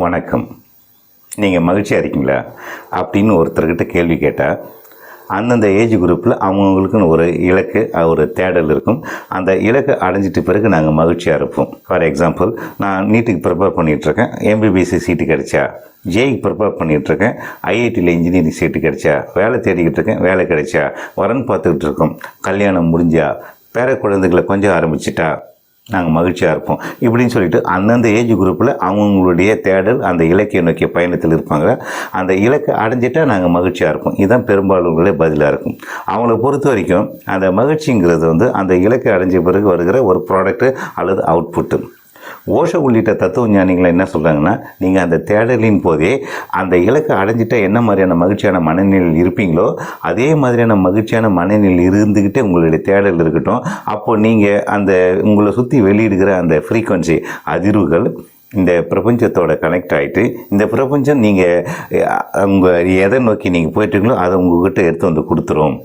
வணக்கம். நீங்கள் மகிழ்ச்சியாக இருக்கீங்களா அப்படின்னு ஒருத்தர்கிட்ட கேள்வி கேட்டால் அந்தந்த ஏஜ் குரூப்பில் அவங்கவுங்களுக்குன்னு ஒரு இலக்கு, ஒரு தேடல் இருக்கும். அந்த இலக்கை அடைஞ்சிட்டு பிறகு நாங்கள் மகிழ்ச்சியாக இருப்போம். ஃபார் எக்ஸாம்பிள், நான் நீட்டுக்கு ப்ரிப்பேர் பண்ணிகிட்ருக்கேன், எம்பிபிஎஸ்சி சீட்டு கிடைச்சா, ஜேஇக்கு ப்ரிப்பேர் பண்ணிகிட்ருக்கேன், ஐஐடியில் இன்ஜினியரிங் சீட்டு கிடைச்சா, வேலை தேடிக்கிட்டு இருக்கேன், வேலை கிடைச்சா, வரன் பார்த்துக்கிட்டு இருக்கோம், கல்யாணம் முடிஞ்சா, பேர குழந்தைகளை கொஞ்சம் ஆரம்பிச்சிட்டா நாங்கள் மகிழ்ச்சியாக இருப்போம் இப்படின்னு சொல்லிட்டு அந்தந்த ஏஜ் குரூப்பில் அவங்களுடைய தேடல் அந்த இலக்கிய நோக்கிய பயணத்தில் இருப்பாங்க. அந்த இலக்கை அடைஞ்சிட்டால் நாங்கள் மகிழ்ச்சியாக இருப்போம். இதுதான் பெரும்பாலுங்களே பதிலாக இருக்கும். அவங்கள பொறுத்த வரைக்கும் அந்த மகிழ்ச்சிங்கிறது அந்த இலக்கை அடைஞ்ச பிறகு வருகிற ஒரு ப்ராடக்ட்டு அல்லது அவுட்புட்டு. ஓஷோ உள்ளிட்ட தத்துவ ஞானிகளை என்ன சொல்கிறாங்கன்னா, நீங்கள் அந்த தேடலின் போதே அந்த இலக்கை அடைஞ்சிட்டால் என்ன மாதிரியான மகிழ்ச்சியான மனநிலையில் இருப்பீங்களோ அதே மாதிரியான மகிழ்ச்சியான மனநிலையில் இருந்துக்கிட்டே உங்களுடைய தேடல் இருக்கட்டும். அப்போது நீங்கள் அந்த உங்களை சுற்றி வெளியிடுகிற அந்த ஃப்ரீக்வன்சி அதிர்வுகள் இந்த பிரபஞ்சத்தோட கனெக்ட் ஆகிட்டு இந்த பிரபஞ்சம் நீங்கள் உங்கள் எதை நோக்கி நீங்கள் போயிட்டுங்களோ அதை உங்கள்கிட்ட எடுத்து வந்து கொடுத்துரும்.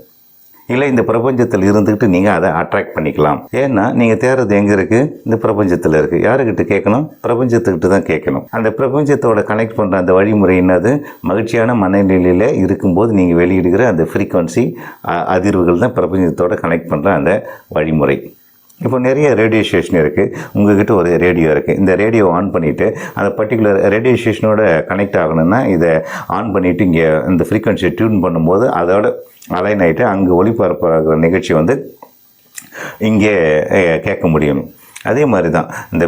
இல்லை, இந்த பிரபஞ்சத்தில் இருந்துக்கிட்டு நீங்கள் அதை அட்ராக்ட் பண்ணிக்கலாம். ஏன்னா நீங்கள் தேடுறது எங்கே இருக்குது? இந்த பிரபஞ்சத்தில் இருக்குது. யாருக்கிட்ட கேட்கணும்? பிரபஞ்சத்துக்கிட்ட தான் கேட்கணும். அந்த பிரபஞ்சத்தோட கனெக்ட் பண்ணுற அந்த வழிமுறை என்னது? மகிழ்ச்சியான மனநிலையில் இருக்கும்போது நீங்கள் வெளியிடுகிற அந்த ஃப்ரீக்வன்சி அதிர்வுகள் தான் பிரபஞ்சத்தோட கனெக்ட் பண்ணுற அந்த வழிமுறை. இப்போ நிறைய ரேடியோ ஸ்டேஷன் இருக்குது. உங்கள்கிட்ட ஒரு ரேடியோ இருக்குது. இந்த ரேடியோ ஆன் பண்ணிவிட்டு அந்த பர்டிகுலர் ரேடியோ ஸ்டேஷனோட கனெக்ட் ஆகணும்னா இதை ஆன் பண்ணிவிட்டு இங்கே இந்த ஃப்ரீக்வன்சியை டியூன் பண்ணும்போது அதோட அலைன் ஆகிட்டு அங்கே ஒளிபரப்புகிற நிகழ்ச்சி இங்கே கேட்க முடியும். அதே மாதிரி தான் இந்த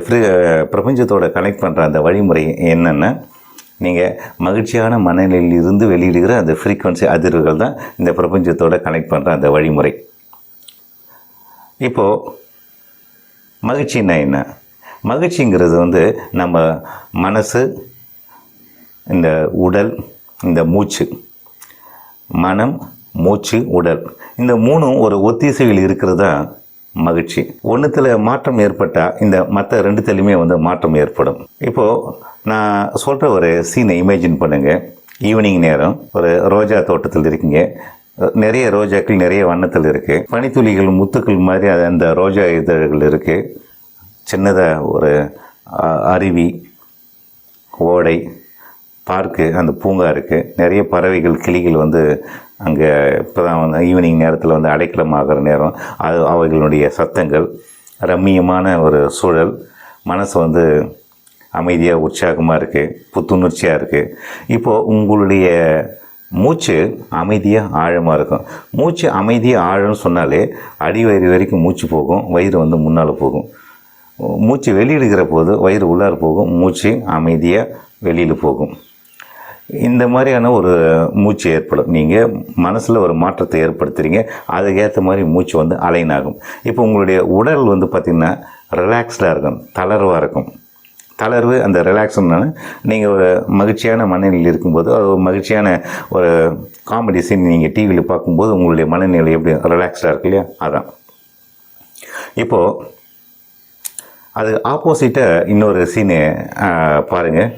பிரபஞ்சத்தோட கனெக்ட் பண்ணுற அந்த வழிமுறை என்னென்னா, நீங்கள் மகிழ்ச்சியான மனநிலையில் இருந்து வெளியிடுகிற அந்த ஃப்ரீக்வன்சி அதிர்வுகள் தான் இந்த பிரபஞ்சத்தோட கனெக்ட் பண்ணுற அந்த வழிமுறை. இப்போது மகிழ்ச்சின்னா என்ன? மகிழ்ச்சிங்கிறது நம்ம மனசு, இந்த உடல், இந்த மூச்சு, மனம், மூச்சு, உடல், இந்த மூணும் ஒரு ஒத்திசைவில் இருக்கிறது தான் மகிழ்ச்சி. ஒன்றுத்தில் மாற்றம் ஏற்பட்டால் இந்த மற்ற ரெண்டுத்துலேயுமே மாற்றம் ஏற்படும். இப்போது நான் சொல்கிற ஒரு சீனை இமேஜின் பண்ணுங்கள். ஈவினிங் நேரம் ஒரு ரோஜா தோட்டத்தில் இருக்கீங்க. நிறைய ரோஜாக்கள் நிறைய வண்ணத்தில் இருக்குது. பனித்துளிகள் முத்துக்கள் மாதிரி அந்த ரோஜா இதழ்கள் இருக்குது. சின்னதாக ஒரு அருவி, ஓடை, பார்க்கு, அந்த பூங்கா இருக்குது. நிறைய பறவைகள், கிளிகள் அங்கே இப்போ தான் ஈவினிங் நேரத்தில் அடைக்கலமாகிற நேரம். அவைகளுடைய சத்தங்கள், ரம்மியமான ஒரு சூழல், மனசு அமைதியாக உற்சாகமாக இருக்குது, புத்துணர்ச்சியாக இருக்குது. இப்போது உங்களுடைய மூச்சு அமைதியாக ஆழமாக இருக்கும். மூச்சு அமைதியாக ஆழம்னு சொன்னாலே அடி வயிறு வரைக்கும் மூச்சு போகும், வயிறு முன்னால் போகும். மூச்சு வெளியிடுகிற போது வயிறு உள்ளார போகும், மூச்சு அமைதியாக வெளியில் போகும். இந்த மாதிரியான ஒரு மூச்சு ஏற்படும். நீங்கள் மனசில் ஒரு மாற்றத்தை ஏற்படுத்துகிறீங்க, அதுக்கேற்ற மாதிரி மூச்சு அலைன் ஆகும். இப்போ உங்களுடைய உடல் பார்த்திங்கன்னா ரிலாக்ஸ்டாக இருக்கும், தளர்வாக இருக்கும். தளர்வு, அந்த ரிலாக்ஸ்னா நீங்கள் ஒரு மகிழ்ச்சியான மனநிலையில் இருக்கும்போது ஒரு மகிழ்ச்சியான ஒரு காமெடி சீன் நீங்கள் டிவியில் பார்க்கும்போது உங்களுடைய மனநிலை எப்படி ரிலாக்ஸ்டாக இருக்கு இல்லையா? அதான். இப்போது அது ஆப்போசிட்டாக இன்னொரு சீனு பாருங்கள்.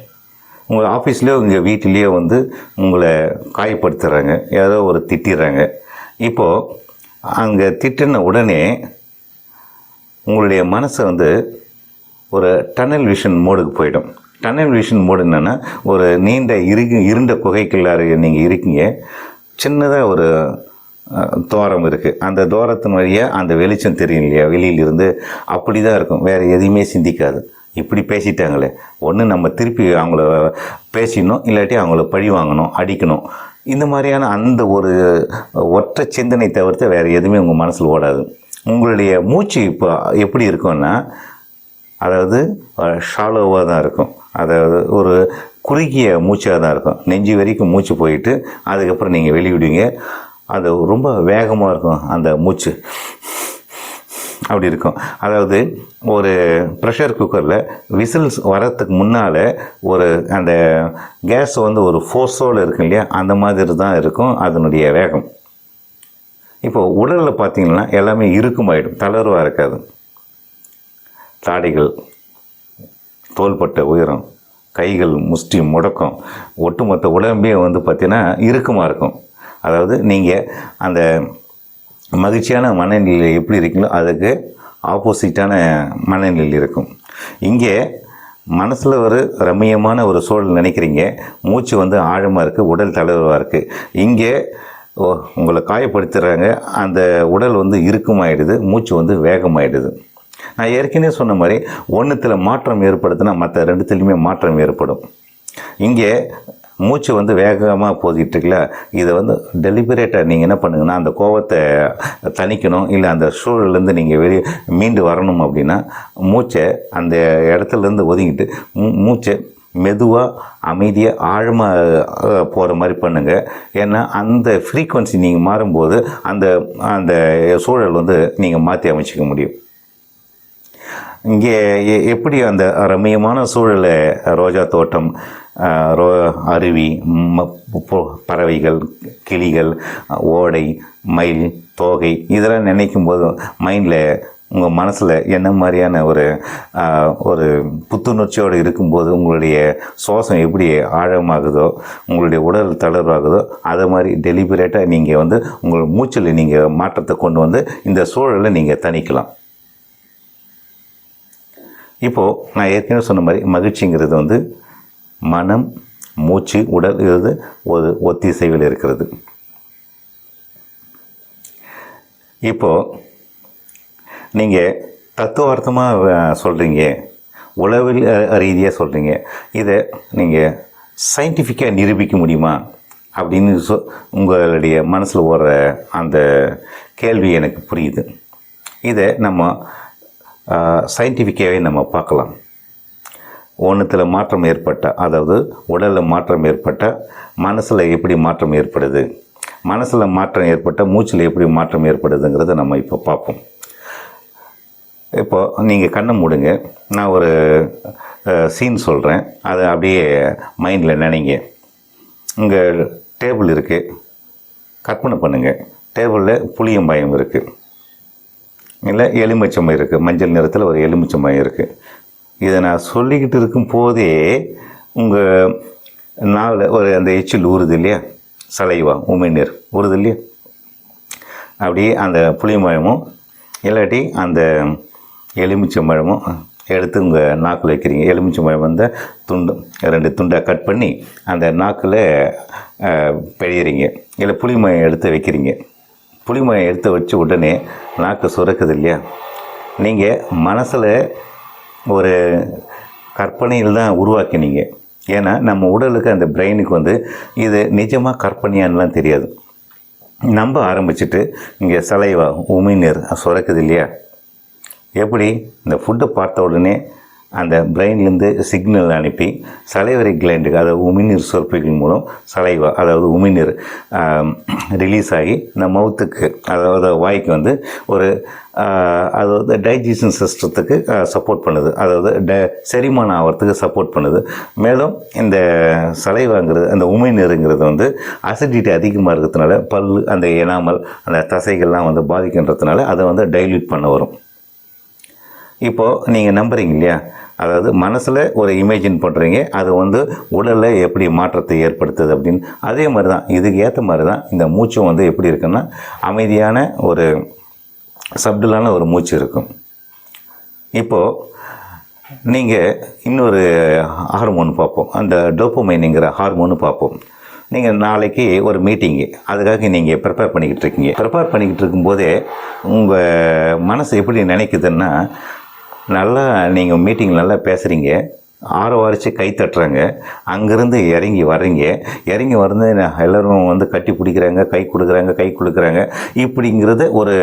உங்கள் ஆஃபீஸ்லேயோ உங்கள் வீட்டிலேயோ உங்களை காயப்படுத்துகிறாங்க, யாரோ ஒரு திட்டிடுறாங்க. இப்போது அங்கே திட்டின உடனே உங்களுடைய மனசை ஒரு டனல் விஷன் மோடுக்கு போயிடும். டனல் விஷன் மோடு என்னென்னா, ஒரு நீண்ட இருண்ட குகைக்குள்ளார நீங்கள் இருக்கீங்க. சின்னதாக ஒரு துவாரம் இருக்குது. அந்த துவாரத்தின் வழியாக அந்த வெளிச்சம் தெரியும் இல்லையா? வெளியிலிருந்து அப்படி தான் இருக்கும், வேறு எதையுமே சிந்திக்காது. இப்படி பேசிட்டாங்களே, ஒன்று நம்ம திருப்பி அவங்கள பேசிடணும், இல்லாட்டி அவங்கள பழி வாங்கணும், அடிக்கணும். இந்த மாதிரியான அந்த ஒரு ஒற்றை சிந்தனை தவிர்த்து வேறு எதுவுமே உங்கள் மனசில் ஓடாது. உங்களுடைய மூச்சு இப்போ எப்படி இருக்கும்னா, அதாவது ஷாலோவாக தான் இருக்கும். அதாவது ஒரு குறுகிய மூச்சாக தான் இருக்கும். நெஞ்சு வரைக்கும் மூச்சு போயிட்டு அதுக்கப்புறம் நீங்கள் வெளியிடுவீங்க. அது ரொம்ப வேகமாக இருக்கும். அந்த மூச்சு அப்படி இருக்கும். அதாவது ஒரு ப்ரெஷர் குக்கரில் விசில்ஸ் வரத்துக்கு முன்னால் ஒரு அந்த கேஸ் ஒரு ஃபோர்ஸோடு இருக்கும் இல்லையா? அந்த மாதிரி தான் இருக்கும் அதனுடைய வேகம். இப்போது உடலில் பார்த்திங்கன்னா எல்லாமே இறுக்கமாயிடும், தளர்வாக இருக்காது. தாடைகள், தோள்பட்ட உயரம், கைகள் முஷ்டி முடக்கம், ஒட்டுமொத்த உடம்பே பார்த்திங்கன்னா இறுக்கமாக இருக்கும். அதாவது நீங்கள் அந்த மகிழ்ச்சியான மனநிலையில் எப்படி இருக்கீங்களோ அதுக்கு ஆப்போசிட்டான மனநிலையில் இருக்கும். இங்கே மனசில் ஒரு ரம்மியமான ஒரு சூழல் நினைக்கிறீங்க, மூச்சு வந்து ஆழமாக இருக்குது, உடல் தளர்வாக இருக்குது. இங்கே உங்களை காயப்படுத்துகிறாங்க, அந்த உடல் வந்து இறுக்கமாயிடுது, மூச்சு வந்து வேகமாயிடுது. நான் ஏற்கனவே சொன்ன மாதிரி ஒன்றுத்தில் மாற்றம் ஏற்படுத்தினா மற்ற ரெண்டுத்துலேயுமே மாற்றம் ஏற்படும். இங்கே மூச்சு வந்து வேகமாக போதிட்டு இருக்குல்ல, இதை வந்து டெலிபரேட்டாக நீங்கள் என்ன பண்ணுங்கன்னா, அந்த கோபத்தை தணிக்கணும், இல்லை அந்த சூழலேருந்து நீங்கள் வெளியே மீண்டு வரணும் அப்படின்னா மூச்சை அந்த இடத்துலேருந்து ஒதுங்கிட்டு மூச்சை மெதுவாக அமைதியாக ஆழமாக போகிற மாதிரி பண்ணுங்கள். ஏன்னா அந்த ஃப்ரீக்குவன்சி நீங்கள் மாறும்போது அந்த அந்த சூழல் வந்து நீங்கள் மாற்றி அமைச்சிக்க முடியும். இங்கே எப்படி அந்த ரம்மியமான சூழலை ரோஜா தோட்டம், அருவி, பறவைகள், கிளிகள், ஓடை, மயில், தோகை இதெல்லாம் நினைக்கும் போது மைண்டில் உங்கள் மனசில் என்ன மாதிரியான ஒரு புத்துணர்ச்சியோடு இருக்கும்போது உங்களுடைய சுவாசம் எப்படி ஆழமாகுதோ, உங்களுடைய உடல் தளர்வாகுதோ, அதை மாதிரி டெலிபரேட்டாக நீங்கள் வந்து உங்கள் மூச்சில் நீங்கள் மாற்றத்தை கொண்டு வந்து இந்த சூழலை நீங்கள் தணிக்கலாம். இப்போது நான் ஏற்கனவே சொன்ன மாதிரி மகிழ்ச்சிங்கிறது வந்து மனம், மூச்சு, உடல் இது ஒரு ஒத்திசைவில் இருக்கிறது. இப்போது நீங்கள் தத்துவார்த்தமாக சொல்கிறீங்க, உளவில் ரீதியாக சொல்கிறீங்க, இதை நீங்கள் சயின்டிஃபிக்காக நிரூபிக்க முடியுமா அப்படின்னு உங்களுடைய மனசில் ஓடுற அந்த கேள்வி எனக்கு புரியுது. இதை நம்ம சயின்டிஃபிக்காகவே நம்ம பார்க்கலாம். ஒன்றுத்தில் மாற்றம் ஏற்பட்டால், அதாவது உடலில் மாற்றம் ஏற்பட்டால் மனசில் எப்படி மாற்றம் ஏற்படுது, மனசில் மாற்றம் ஏற்பட்டால் மூச்சில் எப்படி மாற்றம் ஏற்படுதுங்கிறத நம்ம இப்போ பார்ப்போம். இப்போது நீங்கள் கண்ணை மூடுங்க, நான் ஒரு சீன் சொல்கிறேன், அதை அப்படியே மைண்டில் நினைங்க. இங்கே டேபிள் இருக்குது, கற்பனை பண்ணுங்கள். டேபிளில் புளியம்பாயம் இருக்குது, இல்லை எலுமிச்சம்பழம் இருக்குது, மஞ்சள் நிறத்தில் ஒரு எலுமிச்சம்பழம் இருக்குது. இதை நான் சொல்லிக்கிட்டு இருக்கும் போதே உங்கள் நாவில் ஒரு அந்த எச்சில் ஊறுது இல்லையா, சலைவா உமிழ்நீர் ஊறுது இல்லையா, அப்படியே அந்த புளியம்பழமும் இல்லாட்டி அந்த எலுமிச்சம்பழமும் எடுத்து உங்கள் நாக்கில் வைக்கிறீங்க. எலுமிச்சம்பழம் வந்து ரெண்டு துண்டாக கட் பண்ணி அந்த நாக்கில் பிழையிறீங்க, இல்லை புளிமயம் எடுத்து வைக்கிறீங்க. புளிமயம் எடுத்து வச்சு உடனே நாக்கு சுரக்குது இல்லையா, நீங்கள் மனசில் ஒரு கற்பனையில் தான் உருவாக்கினீங்க. ஏன்னா நம்ம உடலுக்கு, அந்த பிரெயினுக்கு வந்து இது நிஜமாக கற்பனையானலாம் தெரியாது. நம்ப ஆரம்பிச்சுட்டு இங்கே சலைவா உமிழ்நீர் சுரக்குது இல்லையா, எப்படி இந்த ஃபுட்டை பார்த்த உடனே அந்த பிரெயின்லேருந்து சிக்னல் அனுப்பி சலைவரி கிளைண்டுக்கு, அதாவது உமிழ்நீர் சுரப்பிகள் மூலம் சலைவா, அதாவது உமிழ்நீர் ரிலீஸ் ஆகி இந்த மவுத்துக்கு, அதாவது வாய்க்கு வந்து ஒரு அதாவது டைஜஷன் சிஸ்டத்துக்கு சப்போர்ட் பண்ணுது, அதாவது செரிமானம் ஆகிறதுக்கு சப்போர்ட் பண்ணுது. மேலும் இந்த சலைவாங்கிறது, அந்த உமிழ்நீருங்கிறது வந்து அசிடிட்டி அதிகமாக இருக்கிறதுனால அந்த எனாமல், அந்த தசைகள்லாம் வந்து பாதிக்கின்றதுனால அதை வந்து டைல்யூட் பண்ண வரும். இப்போது நீங்கள் நம்புறீங்க இல்லையா, அதாவது மனசில் ஒரு இமேஜின் பண்ணுறீங்க, அது வந்து உடலில் எப்படி மாற்றத்தை ஏற்படுத்துது அப்படின்னு. அதே மாதிரி தான் இதுக்கு ஏற்ற மாதிரி தான் இந்த மூச்சும் வந்து எப்படி இருக்குன்னா, அமைதியான ஒரு சப்டுலான ஒரு மூச்சு இருக்கும். இப்போது நீங்கள் இன்னொரு ஹார்மோன் பார்ப்போம், அந்த டோப்பமைனுங்கிற ஹார்மோனு பார்ப்போம். நீங்கள் நாளைக்கு ஒரு மீட்டிங்கு, அதுக்காக நீங்கள் ப்ரிப்பேர் பண்ணிக்கிட்டு இருக்கீங்க. ப்ரிப்பேர் பண்ணிக்கிட்டு இருக்கும்போதே உங்கள் மனசு எப்படி நினைக்குதுன்னா, நல்லா நீங்கள் மீட்டிங் நல்லா பேசுகிறீங்க, ஆரவாரித்து கை தட்டுறாங்க, அங்கேருந்து இறங்கி வர்றீங்க, இறங்கி வந்து எல்லோரும் வந்து கட்டி பிடிக்கிறாங்க, கை கொடுக்குறாங்க, இப்படிங்கிறது ஒரு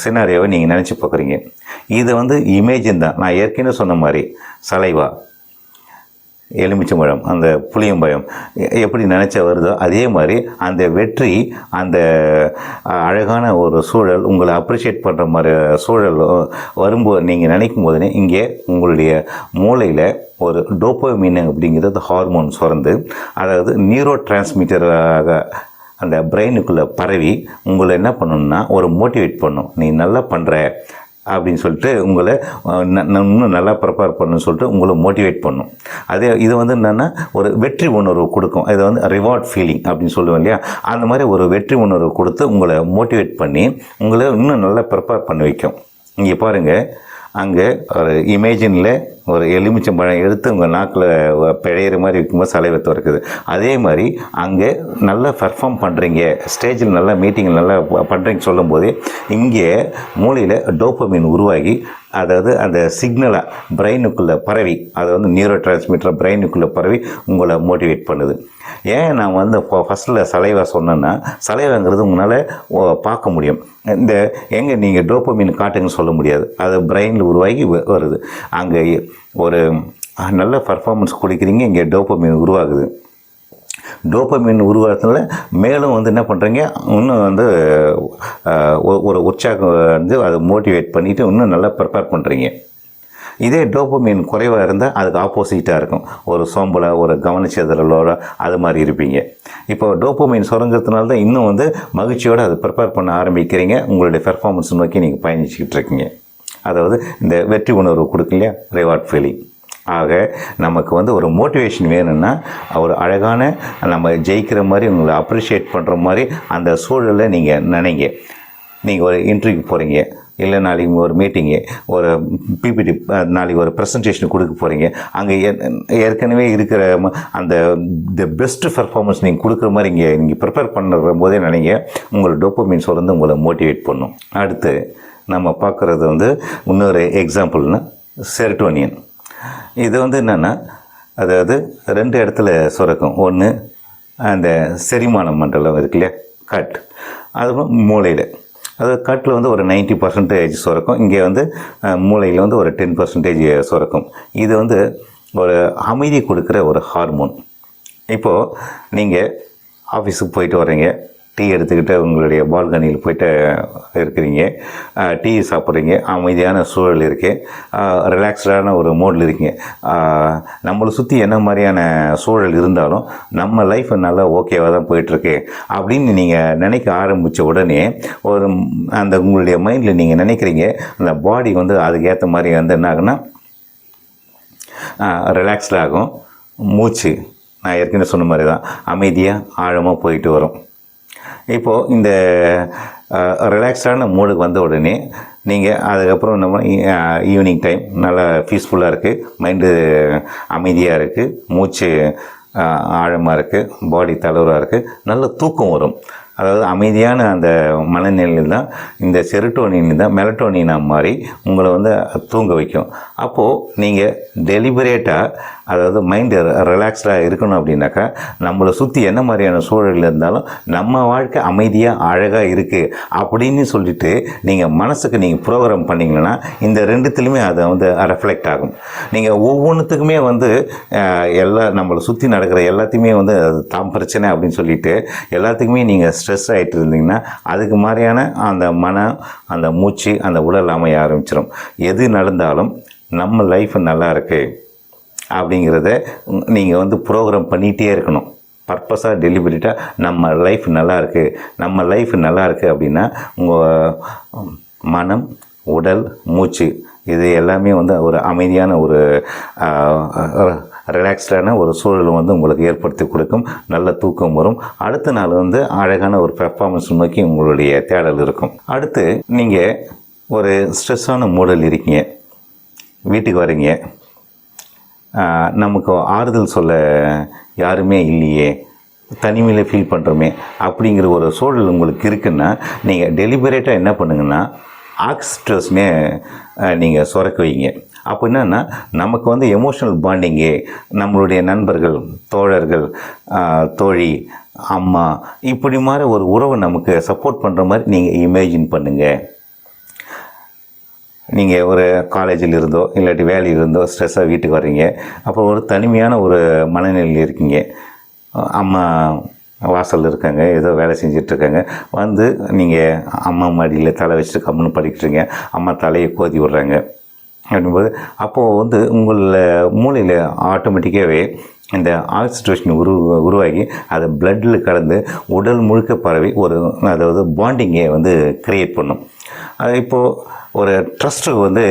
சினாரியோவை நீங்கள் நினச்சி பார்க்குறீங்க. இது வந்து இமேஜின் தான். நான் ஏற்கனவே சொன்ன மாதிரி சலைவா, எலுமிச்சம்பழம், அந்த புளியம்பழம் எப்படி நினச்சா வருதோ அதே மாதிரி அந்த வெற்றி, அந்த அழகான ஒரு சூழல், உங்களை அப்ரிஷியேட் பண்ணுற மாதிரி சூழல் வரும்போது நீங்கள் நினைக்கும் போதுனே இங்கே உங்களுடைய மூளையில் ஒரு டோப்பமைன் அப்படிங்கிறது ஹார்மோன் சுரந்து, அதாவது நியூரோ டிரான்ஸ்மிட்டராக அந்த பிரெயினுக்குள்ளே பரவி உங்களை என்ன பண்ணணும்னா ஒரு மோட்டிவேட் பண்ணும். நீ நல்லா பண்ணுற அப்படின்னு சொல்லிட்டு உங்களை இன்னும் நல்லா ப்ரிப்பேர் பண்ணணும்னு சொல்லிட்டு உங்களை மோட்டிவேட் பண்ணும். இது வந்து என்னென்னா ஒரு வெற்றி உணர்வு கொடுக்கும். இதை வந்து ரிவார்ட் ஃபீலிங் அப்படின்னு சொல்லுவோம் இல்லையா, அந்த மாதிரி ஒரு வெற்றி உணர்வு கொடுத்து உங்களை மோட்டிவேட் பண்ணி உங்களை இன்னும் நல்லா ப்ரிப்பேர் பண்ணி வைக்கும். இங்கே பாருங்கள், அங்கே ஒரு இமேஜினில் ஒரு எலுமிச்சம்பழம் எடுத்து உங்கள் நாக்கில் பிழையிற மாதிரி இருக்கும்போது சலைவை துறக்குது. அதே மாதிரி அங்கே நல்லா பெர்ஃபார்ம் பண்ணுறீங்க, ஸ்டேஜில் நல்லா மீட்டிங்கில் நல்லா பண்ணுறீங்க சொல்லும்போது இங்கே மூளையில் டோபமைன் உருவாகி, அதாவது அந்த சிக்னலாக பிரெயினுக்குள்ளே பரவி, அதை வந்து நியூரோ டிரான்ஸ்மிட்டர் பிரெயினுக்குள்ளே பரவி உங்களை மோட்டிவேட் பண்ணுது. ஏன் நான் வந்து ஃபஸ்ட்டில் சலைவா சொன்னேன்னா, சலைவாங்கிறது உங்களால் பார்க்க முடியும். இந்த எங்கே நீங்கள் டோபமைன் காட்டுங்கன்னு சொல்ல முடியாது, அது பிரெயினில் உருவாகி வருது. அங்கே ஒரு நல்ல பர்ஃபார்மன்ஸ் கொடுக்குறீங்க, இங்கே டோபமைன் உருவாகுது. டோபமைன் உருவாகிறதுனால மேலும் வந்து என்ன பண்ணுறீங்க, இன்னும் வந்து ஒரு உற்சாகம் வந்து அதை மோட்டிவேட் பண்ணிவிட்டு இன்னும் நல்லா ப்ரிப்பேர் பண்ணுறீங்க. இதே டோபமைன் குறைவாக இருந்தால் அதுக்கு ஆப்போசிட்டாக இருக்கும், ஒரு சோம்பலை, ஒரு கவனச்சிதறலோட அது மாதிரி இருப்பீங்க. இப்போ டோபமைன் சுரங்கிறதுனால தான் இன்னும் வந்து மகிழ்ச்சியோடு அதை ப்ரிப்பேர் பண்ண ஆரம்பிக்கிறீங்க, உங்களுடைய பெர்ஃபார்மன்ஸ் நோக்கி நீங்கள் பயணிச்சுக்கிட்டு இருக்கீங்க. அதாவது இந்த வெற்றி உணர்வு கொடுக்கு இல்லையா, ரிவார்ட் ஃபீலிங். ஆக நமக்கு வந்து ஒரு மோட்டிவேஷன் வேணும்னா, ஒரு அழகான நம்ம ஜெயிக்கிற மாதிரி, உங்களை அப்ரிஷியேட் பண்ணுற மாதிரி அந்த சூழலை நீங்கள் நினைங்க. நீங்கள் ஒரு இன்டர்வியூக்கு போகிறீங்க, இல்லை நாளைக்கு ஒரு மீட்டிங்கு, ஒரு பிபிடி, நாளைக்கு ஒரு ப்ரெசன்டேஷன் கொடுக்க போகிறீங்க. அங்கே ஏற்கனவே இருக்கிற அந்த பெஸ்ட்டு பர்ஃபார்மன்ஸ் நீங்கள் கொடுக்குற மாதிரி நீங்கள் ப்ரிப்பேர் பண்ணுற போதே நினைங்க, உங்களோட டோபமைன்ஸ் வந்து உங்களை மோட்டிவேட் பண்ணும். அடுத்து நம்ம பார்க்குறது வந்து இன்னொரு எக்ஸாம்பிள்னா செரோட்டோனின். இது வந்து என்னென்னா, அதாவது 2 இடத்துல சுரக்கும். ஒன்று அந்த செரிமான மண்டலம் இருக்கு இல்லையா, கட், அதுவும் மூளையில். அது கட்டில் வந்து ஒரு 90% சுரக்கும், இங்கே வந்து மூளையில் வந்து ஒரு 10% சுரக்கும். இது வந்து ஒரு அமைதி கொடுக்குற ஒரு ஹார்மோன். இப்போது நீங்கள் ஆஃபீஸுக்கு போயிட்டு வர்றீங்க, டீ எடுத்துக்கிட்டு உங்களுடைய பால்கனியில் போய்ட்டு இருக்கிறீங்க, டீ சாப்பிட்றீங்க, அமைதியான சூழல் இருக்குது, ரிலாக்ஸ்டான ஒரு மோடில் இருக்கீங்க. நம்மளை சுற்றி என்ன மாதிரியான சூழல் இருந்தாலும் நம்ம லைஃப் நல்லா ஓகேவாக தான் போயிட்டுருக்கு அப்படின்னு நீங்கள் நினைக்க ஆரம்பித்த உடனே ஒரு அந்த உங்களுடைய மைண்டில் நீங்கள் நினைக்கிறீங்க, அந்த பாடி வந்து அதுக்கேற்ற மாதிரி வந்து என்ன ஆகுன்னா ரிலாக்ஸ்டாகும். மூச்சு நான் ஏற்கனவே சொன்ன மாதிரி தான் அமைதியாக ஆழமாக போயிட்டு வரும். இப்போது இந்த ரிலாக்ஸ்டான மூடுக்கு வந்த உடனே நீங்கள் அதுக்கப்புறம் நம்ம ஈவினிங் டைம் நல்லா பீஸ்ஃபுல்லாக இருக்குது, மைண்டு அமைதியாக இருக்குது, மூச்சு ஆழமாக இருக்குது, பாடி தளர்வாக இருக்குது, நல்ல தூக்கம் வரும். அதாவது அமைதியான அந்த மனநிலையில் தான் இந்த செரோட்டோனின் தான் மெலட்டோனினாக மாதிரி உங்களை வந்து தூங்க வைக்கும். அப்போது நீங்கள் டெலிபரேட்டாக, அதாவது மைண்டு ரிலாக்ஸ்டாக இருக்கணும் அப்படின்னாக்கா, நம்மளை சுற்றி என்ன மாதிரியான சூழல் இருந்தாலும் நம்ம வாழ்க்கை அமைதியாக அழகாக இருக்குது அப்படின்னு சொல்லிட்டு நீங்கள் மனசுக்கு நீங்கள் ப்ரோக்ராம் பண்ணிங்கன்னா இந்த ரெண்டுத்துலேயுமே அதை வந்து ரெஃப்ளெக்ட் ஆகும். நீங்கள் ஒவ்வொன்றுத்துக்குமே வந்து நம்மளை சுற்றி நடக்கிற எல்லாத்தையுமே வந்து அது தான் பிரச்சனை அப்படின்னு சொல்லிட்டு எல்லாத்துக்குமே நீங்கள் ஸ்ட்ரெஸ் ஆகிட்டு இருந்தீங்கன்னா அதுக்கு மாதிரியான அந்த மனம், அந்த மூச்சு, அந்த உடல் அமைய ஆரம்பிச்சிடும். எது நடந்தாலும் நம்ம லைஃப் நல்லா இருக்குது அப்படிங்கிறத நீங்கள் வந்து ப்ரோக்ராம் பண்ணிகிட்டே இருக்கணும். பர்பஸாக டெலிபரேட்டாக நம்ம லைஃப் நல்லா இருக்குது, நம்ம லைஃப் நல்லா இருக்குது அப்படின்னா உங்கள் மனம், உடல், மூச்சு இது எல்லாமே வந்து ஒரு அமைதியான ஒரு ரிலாக்ஸ்டான ஒரு சூழல் வந்து உங்களுக்கு ஏற்படுத்தி கொடுக்கும். நல்ல தூக்கம் வரும். அடுத்த நாள் வந்து அழகான ஒரு பெர்ஃபார்மன்ஸ் நோக்கி உங்களுடைய தேடல் இருக்கும். அடுத்து நீங்கள் ஒரு ஸ்ட்ரெஸ்ஸான மூடல் இருக்கீங்க, வீட்டுக்கு வரீங்க, நமக்கு ஆறுதல் சொல்ல யாருமே இல்லையே, தனிமையில் ஃபீல் பண்ணுறோமே அப்படிங்கிற ஒரு சூழல் உங்களுக்கு இருக்குன்னா நீங்கள் டெலிபரேட்டாக என்ன பண்ணுங்கன்னா ஆக்சிடோசினே நீங்கள் சுரக்க வைங்க. அப்போ என்னென்னா நமக்கு வந்து எமோஷனல் பாண்டிங்கு, நம்மளுடைய நண்பர்கள், தோழர்கள், தோழி, அம்மா இப்படி மாதிரி ஒரு உறவை நமக்கு சப்போர்ட் பண்ணுற மாதிரி நீங்கள் இமேஜின் பண்ணுங்கள். நீங்கள் ஒரு காலேஜில் இருந்தோ இல்லாட்டி வேலையில் இருந்தோ ஸ்ட்ரெஸ்ஸாக வீட்டுக்கு வர்றீங்க, அப்புறம் ஒரு தனிமையான ஒரு மனநிலையில் இருக்கீங்க, அம்மா வாசலில் இருக்காங்க, ஏதோ வேலை செஞ்சிட்ருக்காங்க, வந்து நீங்கள் அம்மா மடியில் தலை வச்சுட்டு கம்முன்னு படிக்கிறீங்க, அம்மா தலையை கோதி விட்றாங்க அப்படின்போது அப்போது வந்து உங்களில் மூளையில் ஆட்டோமேட்டிக்காகவே இந்த ஆக்சிடோஷன் உருவாகி அதை பிளட்டில் கலந்து உடல் முழுக்க பரவி ஒரு அதாவது பாண்டிங்கை வந்து க்ரியேட் பண்ணும். அது இப்போது ஒரு ட்ரஸ்ட்டு வந்து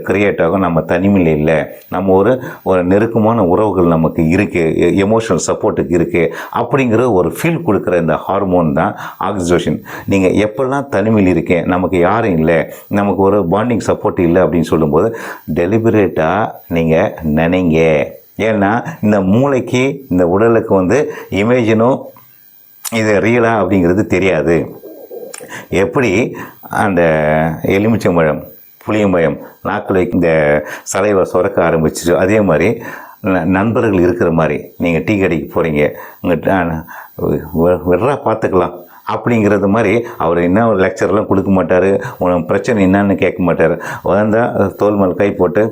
க்ரியேட் ஆகும். நம்ம தனிமையில் இல்லை, நம்ம ஒரு நெருக்கமான உறவுகள் நமக்கு இருக்குது, எமோஷனல் சப்போர்ட்டுக்கு இருக்குது அப்படிங்கிற ஒரு ஃபீல் கொடுக்குற இந்த ஹார்மோன் தான் ஆக்சிடோஷன். நீங்கள் எப்போல்லாம் தனிமையில் இருக்கேன், நமக்கு யாரும் இல்லை, நமக்கு ஒரு பாண்டிங் சப்போர்ட் இல்லை அப்படின்னு சொல்லும்போது டெலிபரேட்டாக நீங்கள் நினைங்க. ஏன்னா இந்த மூளைக்கு இந்த உடலுக்கு வந்து இமேஜினும் இது ரியலா அப்படிங்கிறது தெரியாது. எப்படி அந்த எலுமிச்சம்பழம் புளியம்பழம் நாக்கில் இந்த சலைவை சுரக்க ஆரம்பிச்சிச்சு, அதே மாதிரி நண்பர்கள் இருக்கிற மாதிரி நீங்கள் டீ கடைக்கு போகிறீங்க, உங்கள் விட்றா பார்த்துக்கலாம் அப்படிங்கிறது மாதிரி அவர் என்ன லெக்சர்லாம் கொடுக்க மாட்டார், உனக்கு பிரச்சனை என்னன்னு கேட்க மாட்டார். வந்தால் தோல் மேல் கை போட்டு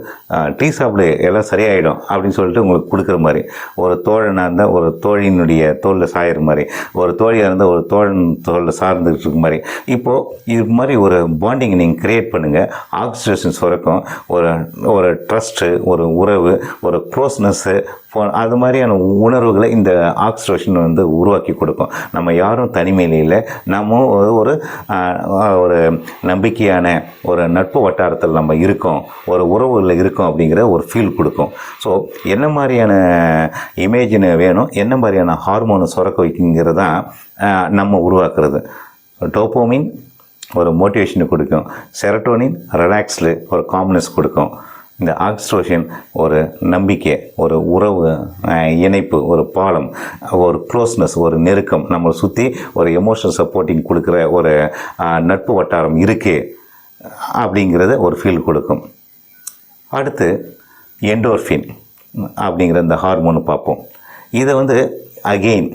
டீ சாப்பிடு எல்லாம் சரியாயிடும் அப்படின்னு சொல்லிட்டு உங்களுக்கு கொடுக்குற மாதிரி. ஒரு தோழனாக இருந்தால் ஒரு தோழியினுடைய தோளில் சாயிற மாதிரி, ஒரு தோழியாக இருந்தால் ஒரு தோழன் தோளில் சார்ந்துக்கிட்டு இருக்க மாதிரி. இப்போது இது மாதிரி ஒரு பாண்டிங் நீங்கள் க்ரியேட் பண்ணுங்கள். ஆக்சிடேஷன் சுரக்கும். ஒரு ட்ரஸ்ட்டு, ஒரு உறவு, ஒரு க்ளோஸ்னஸ்ஸு, அது மாதிரியான உணர்வுகளை இந்த ஆக்சிடேஷன் வந்து உருவாக்கி கொடுக்கும். நம்ம யாரும் தனிமையில் இல்லை, நம்ம ஒரு நம்பிக்கையான ஒரு நட்பு வட்டாரத்தில் நம்ம இருக்கோம், ஒரு உறவுகளில் இருக்கோம் அப்படிங்கிற ஒரு ஃபீல் கொடுக்கும். ஸோ என்ன மாதிரியான இமேஜினை வேணும், என்ன மாதிரியான ஹார்மோனை சுரக்க வைக்குங்கிறது தான் நம்ம உருவாக்குறது. டோபோமின் ஒரு மோட்டிவேஷனை கொடுக்கும், செரட்டோனின் ரிலாக்ஸில் ஒரு காம்னஸ் கொடுக்கும், இந்த ஆக்சிடோஷன் ஒரு நம்பிக்கை, ஒரு உறவு இணைப்பு, ஒரு பாலம், ஒரு க்ளோஸ்னஸ், ஒரு நெருக்கம், நம்மளை சுற்றி ஒரு எமோஷனல் சப்போர்ட்டிங் கொடுக்குற ஒரு நட்பு வட்டாரம் இருக்குது அப்படிங்கிறத ஒரு ஃபீல் கொடுக்கும். அடுத்து எண்டோர்ஃபின் அப்படிங்கிற இந்த ஹார்மோனு பார்ப்போம். இதை வந்து அகெயின்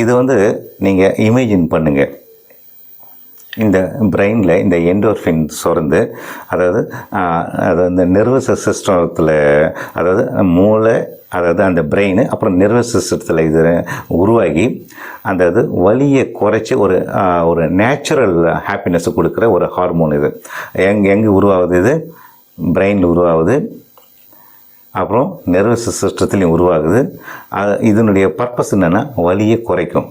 இது வந்து நீங்கள் இமேஜின் பண்ணுங்கள். இந்த பிரெயினில் இந்த எண்டோர்ஃபின் சுரந்து, அதாவது இந்த நர்வஸ் சிஸ்டத்தில், அதாவது மூளை, அதாவது அந்த பிரெயின் அப்புறம் நர்வஸ் சிஸ்டத்தில் இது உருவாகி அந்த வலியை குறைச்சி ஒரு நேச்சுரல் ஹாப்பினஸ் கொடுக்குற ஒரு ஹார்மோன். இது எங்கே உருவாகுது? இது பிரெயினில் உருவாகுது, அப்புறம் நர்வஸ் சிஸ்டத்துலேயும் உருவாகுது. இதனுடைய பர்பஸ் என்னென்னா வலியை குறைக்கும்.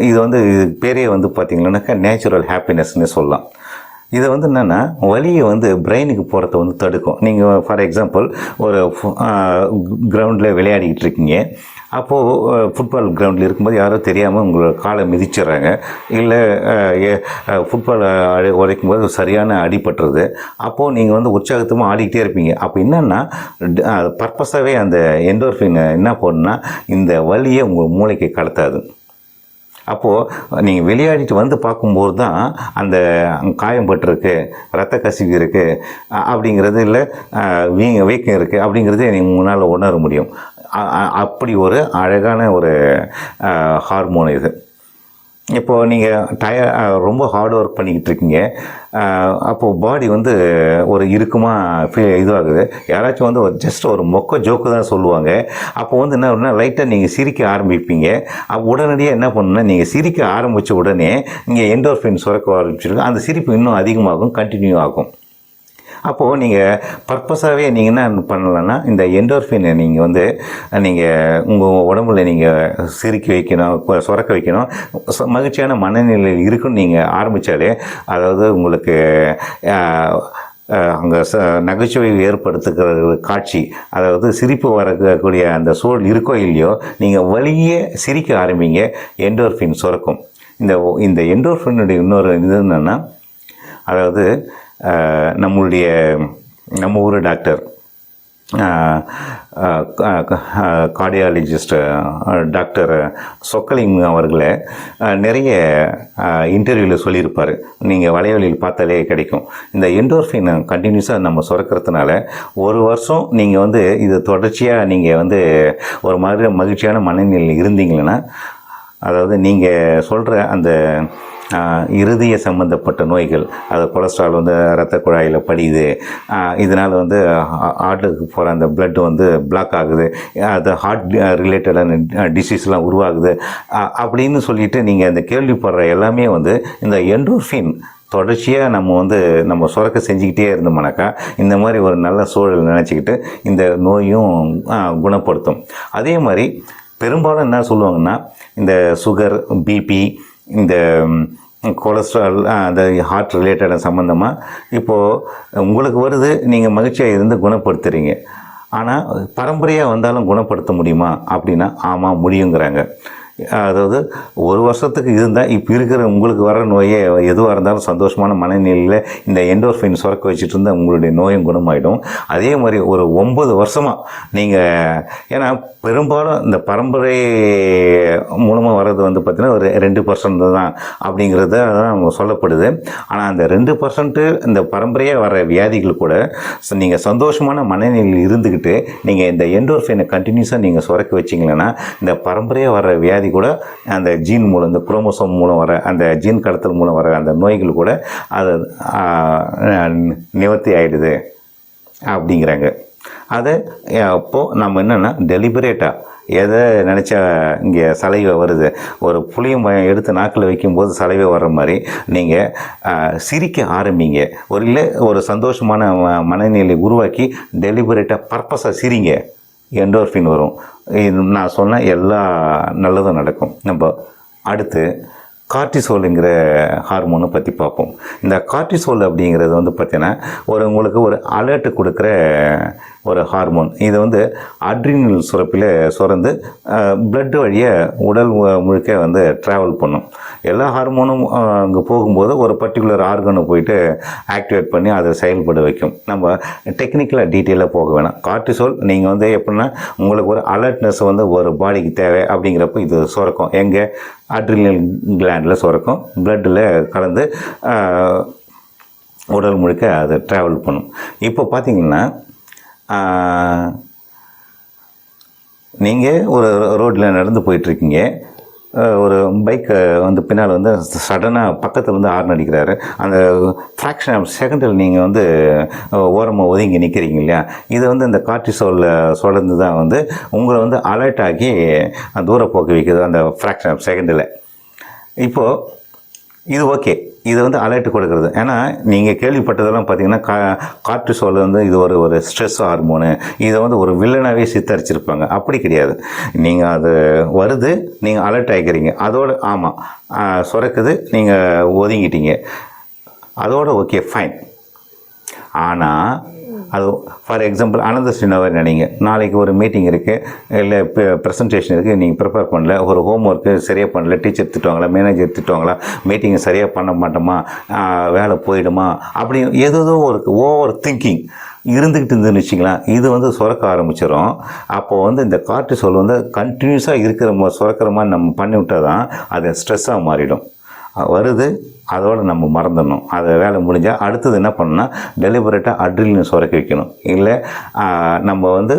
இது இது பேரே பார்த்திங்கன்னாக்கா நேச்சுரல் ஹாப்பினஸ்ன்னு சொல்லலாம். இதை என்னென்னா வலியை பிரெயினுக்கு போகிறத தடுக்கும். நீங்கள் ஃபார் எக்ஸாம்பிள் ஒரு கிரவுண்டில் விளையாடிக்கிட்டு இருக்கீங்க. அப்போது ஃபுட்பால் கிரவுண்டில் இருக்கும்போது யாரோ தெரியாமல் உங்களை காலை மிதிச்சிட்றாங்க, இல்லை ஃபுட்பால் உடைக்கும் போது சரியான அடிபட்டுறது. அப்போது நீங்கள் உற்சாகத்தமாக ஆடிக்கிட்டே இருப்பீங்க. அப்போ என்னென்னா பர்பஸாகவே அந்த எண்டோர்ஃபின் என்ன பண்ணுன்னா இந்த வலியை உங்கள் மூளைக்கு கடத்தாது. அப்போது நீங்கள் விளையாடிட்டு பார்க்கும்போது தான் அந்த காயம் பட்டிருக்கு, ரத்த கசிவு இருக்குது அப்படிங்கிறது, இல்லை வீக்கம் இருக்குது அப்படிங்கிறதே நீங்கள் முன்னால் உணர முடியும். அப்படி ஒரு அழகான ஒரு ஹார்மோன் இது. இப்போது நீங்கள் ரொம்ப ஹார்ட் ஒர்க் பண்ணிக்கிட்டு இருக்கீங்க. அப்போது பாடி ஒரு இறுக்கமாக இதுவாகுது. யாராச்சும் ஜஸ்ட் ஒரு மொக்க ஜோக்கு தான் சொல்லுவாங்க. அப்போ என்ன பண்ணால் லைட்டாக நீங்கள் சிரிக்க ஆரம்பிப்பீங்க. உடனடியாக என்ன பண்ணுன்னா, நீங்கள் சிரிக்க ஆரம்பித்த உடனே இங்கே எண்டோர்ஃபின் சுரக்க ஆரம்பிச்சிருக்கோம். அந்த சிரிப்பு இன்னும் அதிகமாகும், கண்டினியூ ஆகும். அப்போது நீங்கள் பர்பஸாகவே நீங்கள் என்ன பண்ணலான்னா, இந்த எண்டோர்ஃபினை நீங்கள் உங்கள் உடம்புல நீங்கள் சிரிக்க வைக்கணும், சுரக்க வைக்கணும், மகிழ்ச்சியான மனநிலையில் இருக்குன்னு நீங்கள் ஆரம்பித்தாலே, அதாவது உங்களுக்கு அங்கே நகைச்சுவை ஏற்படுத்துகிற காட்சி, அதாவது சிரிப்பு வரக்கூடிய அந்த சூழல் இருக்கோ இல்லையோ, நீங்கள் வலியே சிரிக்க ஆரம்பிங்க, எண்டோர்ஃபின் சுரக்கும். இந்த எண்டோர்ஃபினுடைய இன்னொரு இது என்னென்னா, அதாவது நம்ம ஊர் டாக்டர் கார்டியாலஜிஸ்ட் டாக்டர் சொக்கலிங் அவர்களை நிறைய இன்டர்வியூவில் சொல்லியிருப்பார். நீங்கள் வலைவலியில் பார்த்தாலே கிடைக்கும். இந்த எண்டோர்ஃபின் கண்டினியூஸாக நம்ம சுரக்கிறதுனால ஒரு வருஷம் நீங்கள் இது தொடர்ச்சியாக நீங்கள் ஒரு மாதிரி மகிழ்ச்சியான மனநிலையில் இருந்தீங்கன்னா, அதாவது நீங்கள் சொல்கிற அந்த இருதய சம்பந்தப்பட்ட நோய்கள், அது கொலஸ்ட்ரால் இரத்த குழாயில் படியுது, இதனால் ஹார்ட்டுக்கு போகிற அந்த பிளட்டு பிளாக் ஆகுது, அது ஹார்ட் ரிலேட்டடான டிசீஸ்லாம் உருவாகுது அப்படின்னு சொல்லிட்டு நீங்கள் அந்த கேள்விப்படுற எல்லாமே இந்த எண்டோர்ஃபின் தொடர்ச்சியாக நம்ம வந்து நம்ம சுரக்க செஞ்சுக்கிட்டே இருந்தோம்னாக்கா இந்த மாதிரி ஒரு நல்ல சூழல் நினச்சிக்கிட்டு இந்த நோயும் குணப்படுத்தும். அதே மாதிரி பெரும்பாலும் என்ன சொல்லுவாங்கன்னா, இந்த சுகர், பிபி, இந்த கொலஸ்ட்ரால், அந்த ஹார்ட் ரிலேட்டட் சம்மந்தமாக இப்போது உங்களுக்கு வருது, நீங்கள் மகிழ்ச்சியாக இருந்து குணப்படுத்துகிறீங்க. ஆனால் பரம்பரையாக வந்தாலும் குணப்படுத்த முடியுமா அப்படின்னா ஆமாம் முடியுங்கிறாங்க. அதாவது ஒரு வருஷத்துக்கு இருந்தால் இப்போ இருக்கிற உங்களுக்கு வர நோயே எதுவாக இருந்தாலும் சந்தோஷமான மனநிலையில் இந்த எண்டோர்ஃபின் சுரக்க வச்சுட்டு இருந்தால் உங்களுடைய நோயும் குணமாயிடும். அதே மாதிரி ஒரு 9 வருஷமாக நீங்கள், ஏன்னா பெரும்பாலும் இந்த பரம்பரை மூலமாக வர்றது வந்து பார்த்திங்கன்னா ஒரு 2% தான் அப்படிங்கிறத தான் சொல்லப்படுது. ஆனால் அந்த 2% இந்த பரம்பரையாக வர வியாதிகள் கூட நீங்கள் சந்தோஷமான மனநிலையில் இருந்துக்கிட்டு நீங்கள் இந்த எண்டோர்ஃபினை கண்டினியூஸாக நீங்கள் சுரக்க வச்சிங்களேன்னா இந்த பரம்பரையாக வர வியாதி கூட அந்த ஜீன் மூலம், இந்த குரோமோசோம் மூலம் வர அந்த ஜீன் கடத்தல் மூலம் வர அந்த நோய்கள் கூட அது நிவர்த்தி ஆகிடுது அப்படிங்கிறாங்க. அதை அப்போது நம்ம என்னென்னா டெலிபரேட்டாக எதை நினச்சா இங்கே சலைவை வருது, ஒரு புளியும் எடுத்து நாக்கில் வைக்கும்போது சலைவை வர்ற மாதிரி நீங்கள் சிரிக்க ஆரம்பிங்க. ஒரு சந்தோஷமான மனநிலை உருவாக்கி டெலிபரேட்டாக பர்பஸாக சிரிங்க, எண்டோர்ஃபின் வரும். இது நான் சொன்ன எல்லா நல்லதும் நடக்கும். நம்ம அடுத்து கார்டிசோலுங்கிற ஹார்மோனை பற்றி பார்ப்போம். இந்த கார்டிசோல் அப்படிங்கிறது வந்து பார்த்திங்கன்னா உங்களுக்கு ஒரு அலர்ட் கொடுக்குற ஒரு ஹார்மோன். இது வந்து அட்ரினல் சுரப்பில் சுரந்து பிளட் வழியாக உடல் முழுக்க வந்து ட்ராவல் பண்ணும். எல்லா ஹார்மோனும் அங்கே போகும்போது ஒரு பர்டிகுலர் ஆர்கனை போயிட்டு ஆக்டிவேட் பண்ணி அதை செயல்பட வைக்கும். நம்ம டெக்னிக்கலாக டீட்டெயிலாக போக வேணாம். கார்டிசோல் நீங்கள் வந்து எப்படின்னா உங்களுக்கு ஒரு அலர்ட்னஸ் வந்து ஒரு பாடிக்கு தேவை அப்படிங்கிறப்ப இது சுரக்கும். எங்கே அட்ரினல் கிளாண்டில் சுரக்கும், பிளட்டில் கலந்து உடல் முழுக்க அதை ட்ராவல் பண்ணும். இப்போ பார்த்திங்கன்னா நீங்கள் ஒரு ரோட்டில் நடந்து போயிட்டுருக்கீங்க, ஒரு பைக்கை வந்து பின்னால் வந்து சடனாக பக்கத்தில் வந்து ஹார்ன் அடிக்கிறாரு. அந்த ஃப்ராக்ஷன் ஆஃப் செகண்டில் நீங்கள் வந்து ஓரமாக ஒதுங்கி நிற்கிறீங்க இல்லையா, இது வந்து இந்த கார்டிசோலில் சுழந்து தான் வந்து உங்களை வந்து அலர்ட் ஆகி தூர போக்க வைக்குது அந்த ஃப்ராக்ஷன் ஆஃப் செகண்டில். இப்போது இது ஓகே, இது வந்து அலர்ட் கொடுக்குறது. ஏன்னா நீங்கள் கேள்விப்பட்டதெல்லாம் பார்த்தீங்கன்னா கார்டிசோல் வந்து இது ஒரு ஸ்ட்ரெஸ் ஹார்மோனு, இதை வந்து ஒரு வில்லனாகவே சித்தரிச்சிருப்பாங்க. அப்படி கிடையாது. நீங்கள் அது வருது, நீங்கள் அலர்ட் ஆகிக்கிறீங்க, அதோடு ஆமாம் சுரக்குது, நீங்கள் ஒதுங்கிட்டீங்க, அதோட ஓகே ஃபைன். ஆனால் அது ஃபார் எக்ஸாம்பிள் அனந்த ஸ்ரீனவை நினைங்க, நாளைக்கு ஒரு மீட்டிங் இருக்குது, இல்லை ப்ரெசன்டேஷன் இருக்குது, நீங்கள் ப்ரிப்பேர் பண்ணல, ஒரு ஹோம் ஒர்க்கு சரியாக பண்ணல, டீச்சர் திட்டுவாங்களா, மேனேஜர் திட்டுவாங்களா, மீட்டிங்கை சரியாக பண்ண மாட்டோமா, வேலை போயிடுமா, அப்படி ஏதோ ஒரு ஓவர் திங்கிங் இருந்துக்கிட்டு இருந்துன்னு வச்சிங்களேன், இது வந்து சுரக்க ஆரம்பிச்சிடும். அப்போது வந்து இந்த கார்டிசோல் வந்து கண்டினியூஸாக சுரக்கிற மாதிரி நம்ம பண்ணிவிட்டால் தான் அது ஸ்ட்ரெஸ்ஸாக மாறிடும். வருது, அதோடு நம்ம மறந்துடணும். அதை வேலை முடிஞ்சால் அடுத்தது என்ன பண்ணணும்னா டெலிபரேட்டாக அட்ரினலின் சுரக்க வைக்கணும். இல்லை நம்ம வந்து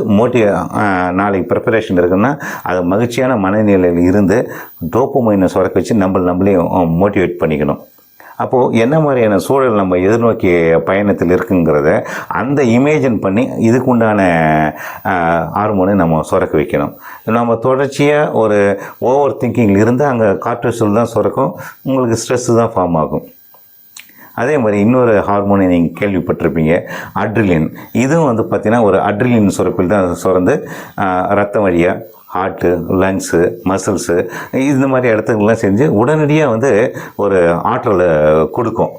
நாளைக்கு ப்ரிப்பரேஷன் இருக்குன்னா அது மகிழ்ச்சியான மனநிலையில் இருந்து டோப்பமைனை சுரக்க வச்சு நம்மளே மோட்டிவேட் பண்ணிக்கணும். அப்போது என்ன மாதிரியான சூழல் நம்ம எதிர்நோக்கிய பயணத்தில் இருக்குங்கிறத அந்த இமேஜின் பண்ணி இதுக்குண்டான ஹார்மோனை நம்ம சுரக்க வைக்கணும். நம்ம தொடர்ச்சியாக ஒரு ஓவர் திங்கிங்கில் இருந்து அங்கே கார்டிசோல் தான் சுரக்கும், உங்களுக்கு ஸ்ட்ரெஸ்ஸு தான் ஃபார்ம் ஆகும். அதே மாதிரி இன்னொரு ஹார்மோனை நீங்கள் கேள்விப்பட்டிருப்பீங்க, அட்ரிலின். இதுவும் வந்து பார்த்திங்கன்னா ஒரு அட்ரிலின் சுரப்பில் தான் சுரந்து ரத்தம் வழியாக ஹார்ட்டு, லங்ஸு, மசில்ஸு இந்த மாதிரி இடத்துக்கெல்லாம் செஞ்சு உடனடியாக வந்து ஒரு ஆற்றலை கொடுக்கும்.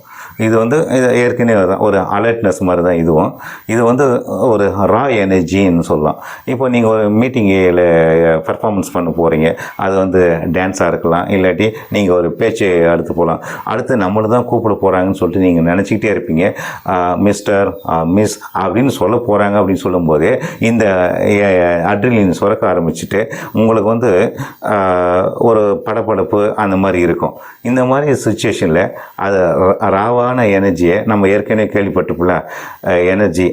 இது வந்து ஏற்கனவே தான் ஒரு அலர்ட்னஸ் மாதிரி தான் இதுவும். இது வந்து ஒரு ரா எனர்ஜின்னு சொல்லலாம். இப்போ நீங்கள் ஒரு மீட்டிங்கில் பெர்ஃபார்மன்ஸ் பண்ண போகிறீங்க, அது வந்து டான்ஸாக இருக்கலாம், இல்லாட்டி நீங்கள் ஒரு பேச்சு அடுத்து போகலாம். அடுத்து நம்மளை தான் கூப்பிட போகிறாங்கன்னு சொல்லிட்டு நீங்கள் நினச்சிக்கிட்டே இருப்பீங்க. மிஸ்டர், மிஸ் அப்படின்னு சொல்ல போகிறாங்க. அப்படின்னு சொல்லும்போது இந்த அட்ரினலின் சுரக்க ஆரம்பிச்சுட்டு உங்களுக்கு வந்து ஒரு படபடப்பு அந்த மாதிரி இருக்கும். இந்த மாதிரி சுச்சுவேஷனில் அது ராவான எனர்ஜியை நம்ம ஏற்கனவே கேள்விப்பட்டிருப்போம்ல, எனர்ஜி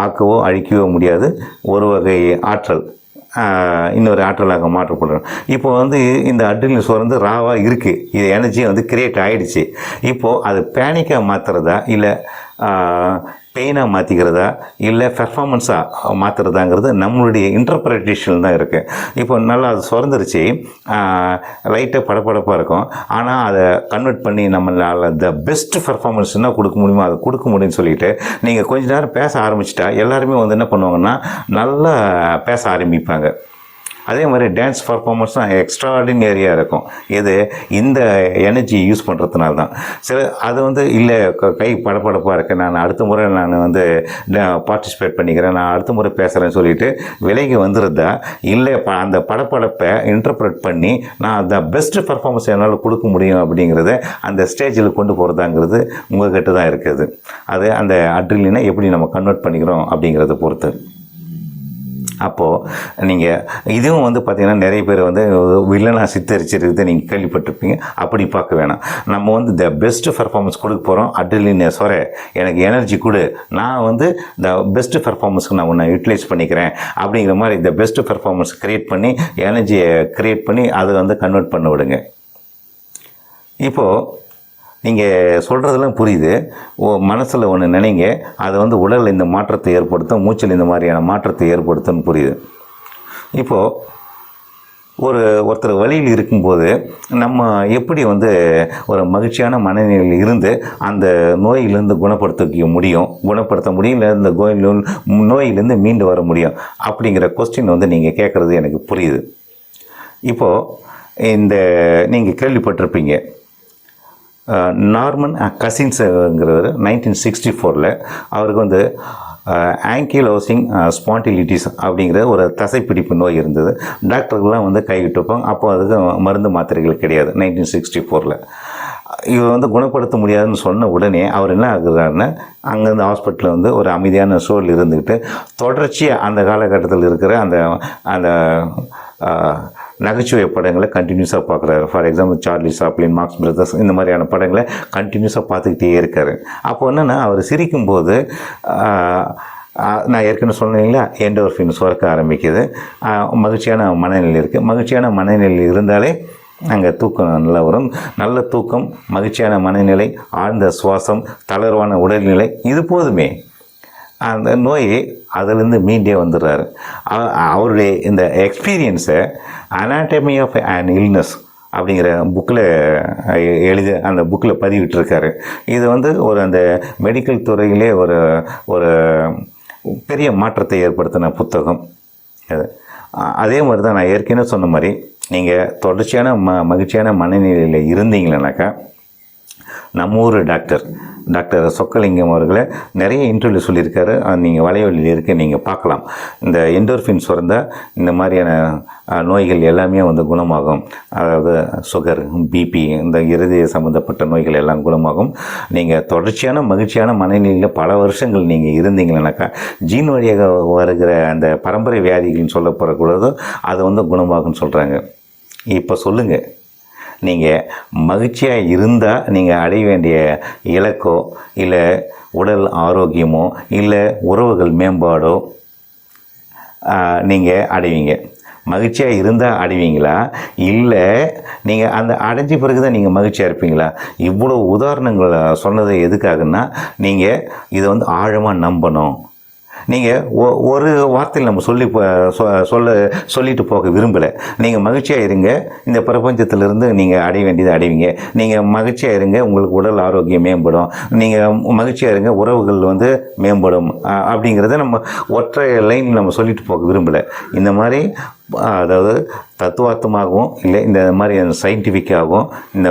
ஆக்கவோ அழிக்கவோ முடியாது, ஒரு வகை ஆற்றல் இன்னொரு ஆற்றலாக மாற்றப்படுறோம். இப்போ வந்து இந்த அட்ரினலின் சுரந்து ராவாக இருக்குது, இது எனர்ஜி வந்து கிரியேட் ஆகிடுச்சு. இப்போது அது பேனிக்காக மாற்றுறதா இல்லை பெயினாக மாற்றிக்கிறதா இல்லை பெர்ஃபார்மன்ஸாக மாற்றுறதாங்கிறது நம்மளுடைய இன்டர்பிரிட்டேஷன் தான் இருக்குது. இப்போ நல்லா அது சுரந்துருச்சு, லைட்டாக படப்படப்பாக இருக்கும், ஆனால் அதை கன்வெர்ட் பண்ணி நம்மளால் த பெஸ்ட் பெர்ஃபார்மன்ஸ் என்ன கொடுக்க முடியுமோ அதை கொடுக்க முடியும்னு சொல்லிட்டு நீங்கள் கொஞ்ச நேரம் பேச ஆரம்பிச்சிட்டா எல்லாருமே வந்து என்ன பண்ணுவாங்கன்னா நல்லா பேச ஆரம்பிப்பாங்க. அதே மாதிரி டான்ஸ் பர்ஃபார்மன்ஸ் தான் எக்ஸ்ட்ராடினரியாக இருக்கும். இது இந்த எனர்ஜி யூஸ் பண்ணுறதுனால தான். அது வந்து இல்லை கை படப்படப்பாக இருக்குது, நான் அடுத்த முறை நான் வந்து பார்ட்டிசிபேட் பண்ணிக்கிறேன், நான் அடுத்த முறை பேசுகிறேன்னு சொல்லிட்டு விலகி வந்துருந்தா, இல்லை அந்த படப்படப்பை இன்டர்பிரட் பண்ணி நான் அந்த பெஸ்ட்டு பர்ஃபார்மன்ஸ் என்னால் கொடுக்க முடியும் அப்படிங்கிறத அந்த ஸ்டேஜில் கொண்டு போகிறதாங்கிறது உங்கள்கிட்ட தான் இருக்குது. அது அந்த அட்ரிலினை எப்படி நம்ம கன்வெர்ட் பண்ணிக்கிறோம் அப்படிங்கிறத பொறுத்து. அப்போது நீங்கள் இதுவும் வந்து பார்த்திங்கன்னா நிறைய பேர் வந்து வில்லனாக சித்தரிச்சிருக்கிறது நீங்கள் கேள்விப்பட்டிருப்பீங்க. அப்படி பார்க்க வேணாம். நம்ம வந்து த பெஸ்ட்டு பர்ஃபார்மன்ஸ் கொடுக்க போகிறோம். அட்ரிலின் சொர எனக்கு எனர்ஜி கொடு, நான் வந்து த பெஸ்ட்டு பர்ஃபார்மன்ஸ்க்கு நான் உன்னை யூட்டிலைஸ் பண்ணிக்கிறேன் அப்படிங்கிற மாதிரி த பெஸ்ட்டு பர்ஃபார்மன்ஸ் க்ரியேட் பண்ணி எனர்ஜியை க்ரியேட் பண்ணி அதை வந்து கன்வெர்ட் பண்ண விடுங்க. இப்போது நீங்கள் சொல்கிறதெல்லாம் புரியுது. மனசில் ஒன்று நினைங்க, அதை வந்து உடலில் இந்த மாற்றத்தை ஏற்படுத்தும், மூச்சில் இந்த மாதிரியான மாற்றத்தை ஏற்படுத்தும்னு புரியுது. இப்போது ஒருத்தர் வழியில் இருக்கும்போது நம்ம எப்படி வந்து ஒரு மகிழ்ச்சியான மனநிலையில் இருந்து அந்த நோயிலிருந்து குணப்படுத்த முடியும் இல்லை இந்த நோயிலிருந்து மீண்டு வர முடியும் அப்படிங்கிற கொஸ்டின் வந்து நீங்கள் கேட்குறது எனக்கு புரியுது. இப்போது நீங்கள் கேள்விப்பட்டிருப்பீங்க, நார்மன் கசின்ஸுங்கிறவர் 1964 அவருக்கு வந்து ஆங்கிலோசிங் ஸ்பாண்டிலிட்டிஸ் அப்படிங்கிற ஒரு தசைப்பிடிப்பு நோய் இருந்தது. டாக்டர்கள்லாம் வந்து கைவிட்டிருப்பாங்க. அப்போ அதுக்கு மருந்து மாத்திரைகள் கிடையாது 1964. இவர் வந்து குணப்படுத்த முடியாதுன்னு சொன்ன உடனே அவர் என்ன ஆகுறாருன்னா, அங்கேருந்து ஹாஸ்பிட்டலில் வந்து ஒரு அமைதியான சூழல் இருந்துக்கிட்டு தொடர்ச்சியாக அந்த காலகட்டத்தில் இருக்கிற அந்த நகைச்சுவை படங்களை கண்டினியூஸாக பார்க்குறாரு. For example Charlie Chaplin, Marx Brothers, இந்த மாதிரியான படங்களை கண்டினியூஸாக பார்த்துக்கிட்டே இருக்கார். அப்போ என்னென்னா அவர் சிரிக்கும்போது நான் ஏற்கனவே சொன்னீங்களா, எண்டோர்ஃபின் சுரக்க ஆரம்பிக்குது, மகிழ்ச்சியான மனநிலை இருக்குது. மகிழ்ச்சியான மனநிலை இருந்தாலே அங்கே தூக்கம் நல்லா வரும். நல்ல தூக்கம், மகிழ்ச்சியான மனநிலை, ஆழ்ந்த சுவாசம், தளர்வான உடல்நிலை, இது போதுமே அந்த நோய் அதிலிருந்து மீண்டே வந்துடுறாரு. அவருடைய இந்த எக்ஸ்பீரியன்ஸை அனாட்டமி ஆஃப் அன் இல்னஸ் அப்படிங்கிற புக்கில் அந்த புக்கில் பதிவிட்டிருக்காரு. இது வந்து அந்த மெடிக்கல் துறையிலே ஒரு பெரிய மாற்றத்தை ஏற்படுத்தின புத்தகம் அது. அதே மாதிரி தான் நான் ஏற்கனவே சொன்ன மாதிரி நீங்கள் தொடர்ச்சியான மகிழ்ச்சியான மனநிலையில் இருந்தீங்களேனாக்கா, நம்ம ஊர் டாக்டர் சொக்கலிங்கம் அவர்களை நிறைய இன்டர்வியூ சொல்லியிருக்காரு. நீங்கள் வலைவலியில் இருக்க நீங்கள் பார்க்கலாம். இந்த எண்டோர்ஃபின் சுரந்தால் இந்த மாதிரியான நோய்கள் எல்லாமே வந்து குணமாகும். அதாவது சுகர், பிபி, இந்த இருதய சம்மந்தப்பட்ட நோய்கள் எல்லாம் குணமாகும். நீங்கள் தொடர்ச்சியான மகிழ்ச்சியான மனநிலையில் பல வருஷங்கள் நீங்கள் இருந்தீங்களேனாக்கா, ஜீன் வழியாக வருகிற அந்த பரம்பரை வியாதிகள்னு சொல்லப்படக்கூடாது, அது வந்து குணமாகும்னு சொல்கிறாங்க. இப்போ சொல்லுங்கள், நீங்கள் மகிழ்ச்சியாக இருந்தால் நீங்கள் அடைய வேண்டிய இலக்கோ இல்லை உடல் ஆரோக்கியமோ இல்லை உறவுகள் மேம்பாடோ நீங்கள் அடைவீங்க. மகிழ்ச்சியாக இருந்தால் அடைவீங்களா, இல்லை நீங்கள் அந்த அடைஞ்ச பிறகு தான் நீங்கள் மகிழ்ச்சியாக இருப்பீங்களா? இவ்வளோ உதாரணங்கள் சொன்னது எதுக்காகன்னா, நீங்கள் இதை வந்து ஆழமாக நம்பணும். நீங்கள் ஒரு வார்த்தையில் நம்ம சொல்லிட்டு போக விரும்பலை. நீங்கள் மகிழ்ச்சியாக இருங்க, இந்த பிரபஞ்சத்திலிருந்து நீங்கள் அடைய வேண்டியதை அடைவீங்க. நீங்கள் மகிழ்ச்சியாக இருங்க, உங்களுக்கு உடல் ஆரோக்கியம் மேம்படும். நீங்கள் மகிழ்ச்சியாக இருங்க, உறவுகள் வந்து மேம்படும். அப்படிங்கிறத நம்ம ஒற்றை லைன் நம்ம சொல்லிட்டு போக விரும்பலை. இந்த மாதிரி அதாவது தத்துவார்த்தமாகவும் இல்லை இந்த மாதிரி சயின்டிஃபிக்காகவும் இந்த